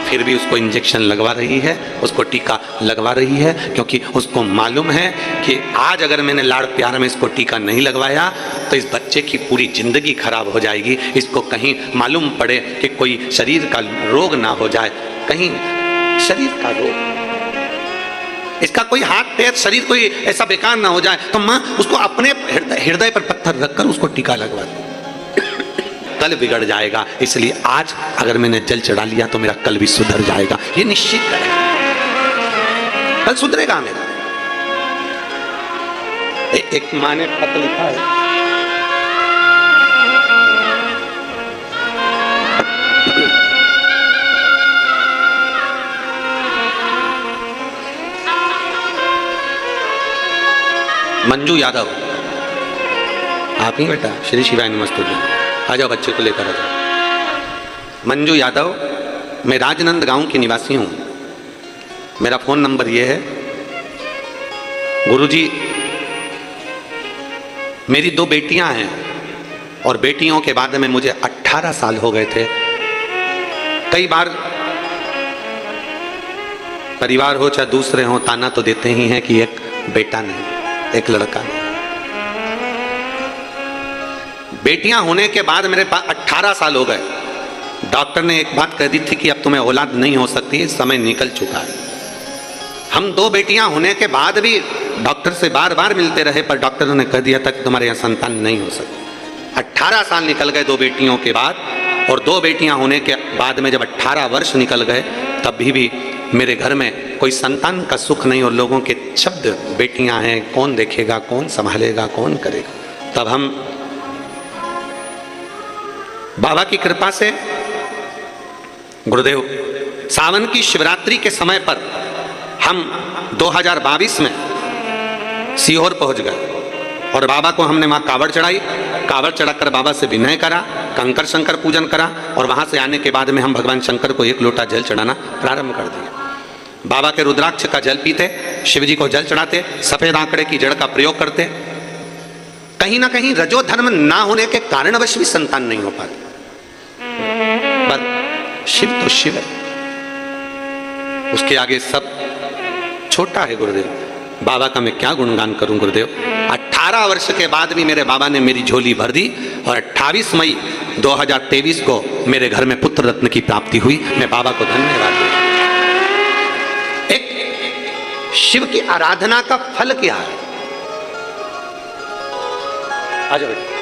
फिर भी उसको इंजेक्शन लगवा रही है, उसको टीका लगवा रही है, क्योंकि उसको मालूम है कि आज अगर मैंने लाड़ प्यार में इसको टीका नहीं लगवाया तो इस बच्चे की पूरी जिंदगी खराब हो जाएगी। इसको कहीं मालूम पड़े कि कोई शरीर का रोग ना हो जाए, कहीं शरीर का रोग, इसका कोई हाथ पैर शरीर कोई ऐसा बेकार ना हो जाए, तो माँ उसको अपने हृदय पर पत्थर रखकर उसको टीका लगवा दे। कल बिगड़ जाएगा, इसलिए आज अगर मैंने जल चढ़ा लिया तो मेरा कल भी सुधर जाएगा, ये निश्चित करें, कल सुधरेगा मेरा। एक माँ ने खत लिखा है, मंजू यादव, आप ही बेटा, श्री शिवाय नमस्तुभ्यं, आ जाओ बच्चे को लेकर आ जाओ। मंजू यादव, मैं राजनंद गांव की निवासी हूँ, मेरा फ़ोन नंबर ये है। गुरुजी, मेरी 2 बेटियां हैं और बेटियों के बाद में मुझे 18 साल हो गए थे। कई बार परिवार हो चाहे दूसरे हो ताना तो देते ही हैं कि एक बेटा नहीं, एक लड़का नहीं। बेटियां होने के बाद मेरे पास 18 साल हो गए। डॉक्टर ने एक बात कह दी थी कि अब तुम्हें औलाद नहीं हो सकती, समय निकल चुका है। हम 2 बेटियां होने के बाद भी डॉक्टर से बार बार मिलते रहे, पर डॉक्टरों ने कह दिया था कि तुम्हारे यहाँ संतान नहीं हो सकती। 18 साल निकल गए 2 बेटियों के बाद, और 2 बेटियां होने के बाद में जब 18 वर्ष निकल गए तब भी मेरे घर में कोई संतान का सुख नहीं, और लोगों के शब्द बेटियां हैं, कौन देखेगा, कौन संभालेगा, कौन करेगा। तब हम बाबा की कृपा से गुरुदेव सावन की शिवरात्रि के समय पर हम 2022 में सीहोर पहुंच गए और बाबा को हमने वहां कावड़ चढ़ाई। कावड़ चढ़ाकर बाबा से विनय करा, कंकर शंकर पूजन करा, और वहां से आने के बाद में हम भगवान शंकर को 1 लोटा जल चढ़ाना प्रारंभ कर दिया। बाबा के रुद्राक्ष का जल पीते, शिव जी को जल चढ़ाते, सफेद आंकड़े की जड़ का प्रयोग करते। कहीं ना कहीं रजो धर्म ना होने के कारणवश भी संतान नहीं हो पाती, पर शिव तो शिव है, उसके आगे सब छोटा है। गुरुदेव बाबा का मैं क्या गुणगान करूं गुरुदेव। 18 वर्ष के बाद भी मेरे बाबा ने मेरी झोली भर दी, और 28 मई 2023 को मेरे घर में पुत्र रत्न की प्राप्ति हुई। मैं बाबा को धन्यवाद देता हूं। एक शिव की आराधना का फल क्या है? आ जाओ बेटा।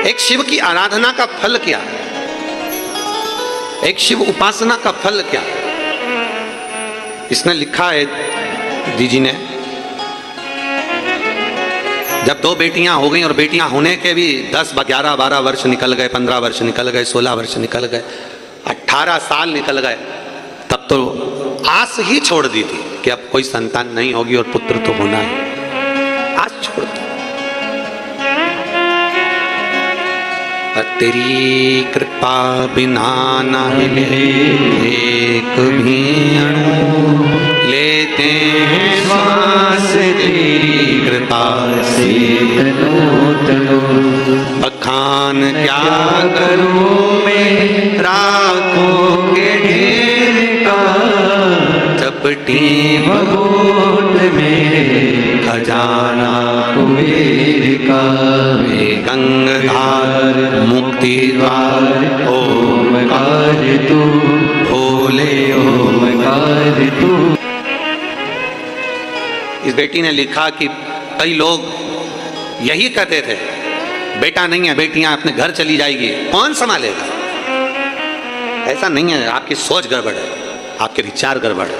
एक शिव की आराधना का फल क्या है? एक शिव उपासना का फल क्या है? इसने लिखा है दीजी ने, जब 2 बेटियां हो गई और बेटियां होने के भी 10, 11, 12 वर्ष निकल गए, 15 वर्ष निकल गए, 16 वर्ष निकल गए, 18 साल निकल गए, तब तो आस ही छोड़ दी थी कि अब कोई संतान नहीं होगी और पुत्र तो होना है। आस छोड़ दी। तेरी कृपा बिना न हिले एक भी अणु, लेते हैं श्वास तेरी कृपा से तनो। बखान क्या करूं मैं राखों के ढेर का, चपटी भगोट में खजाना कुबेर का। गंगाधार मुक्ति द्वार ओमकार तू, भोले ओमकार तू। इस बेटी ने लिखा कि कई लोग यही कहते थे, बेटा नहीं है, बेटियां अपने घर चली जाएगी, कौन संभालेगा। ऐसा नहीं है, आपकी सोच गड़बड़ है, आपके विचार गड़बड़ है,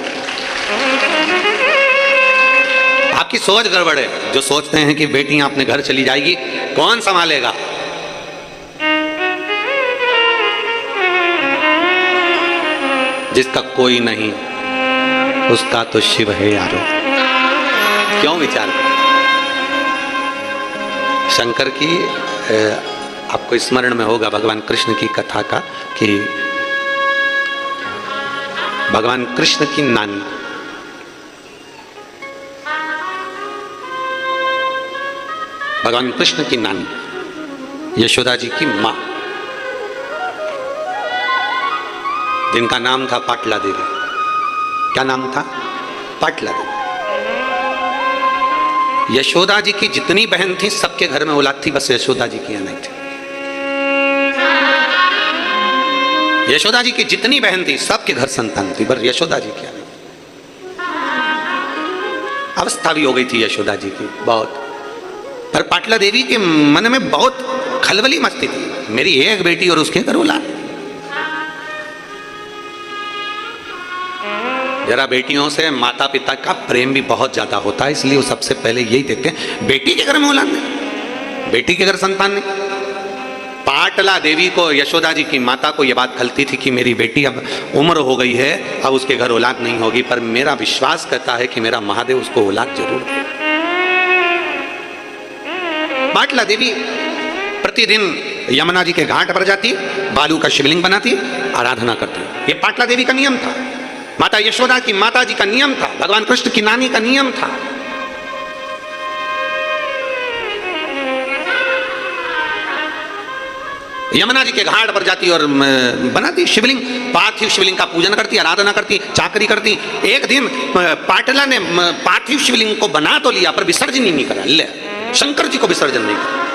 आपकी सोच गड़बड़ है। जो सोचते हैं कि बेटियां अपने घर चली जाएगी, कौन संभालेगा। जिसका कोई नहीं उसका तो शिव है यारो, क्यों विचार करें। शंकर की आपको स्मरण में होगा भगवान कृष्ण की कथा का, कि भगवान कृष्ण की नानी भगवान कृष्ण की नानी यशोदा जी की मां, जिनका नाम था पाटला देवी। क्या नाम था? पाटला देवी। यशोदा जी की जितनी बहन थी सबके घर में औलाद थी, बस यशोदा जी की यहाँ नहीं थी। यशोदा जी की जितनी बहन थी सबके घर संतान थी, पर यशोदा जी की यहाँ नहीं। अवस्था भी हो गई थी यशोदा जी की बहुत, पर पाटला देवी के मन में बहुत खलबली मचती थी, मेरी एक बेटी और उसके घर औलाद। जरा बेटियों से माता पिता का प्रेम भी बहुत ज्यादा होता है, इसलिए वो सबसे पहले यही देखते हैं, बेटी के घर में औलाद नहीं, बेटी के घर संतान नहीं। पाटला देवी को, यशोदा जी की माता को यह बात खलती थी कि मेरी बेटी अब उम्र हो गई है, अब उसके घर औलाद नहीं होगी, पर मेरा विश्वास करता है कि मेरा महादेव उसको औलाद जरूर देगा। पाटला देवी प्रतिदिन यमुना जी के घाट पर जाती, बालू का शिवलिंग बनाती, आराधना करती। ये पाटला देवी का नियम था। माता यशोदा की माता जी का नियम था, भगवान कृष्ण की नानी का नियम था। यमुना जी के घाट पर जाती और बनाती शिवलिंग, पार्थिव शिवलिंग का पूजन करती, आराधना करती, चाकरी करती। एक दिन पाटला ने पार्थिव शिवलिंग को बना तो लिया पर विसर्जन ही नहीं करा। ले, शंकर जी को विसर्जन नहीं करा।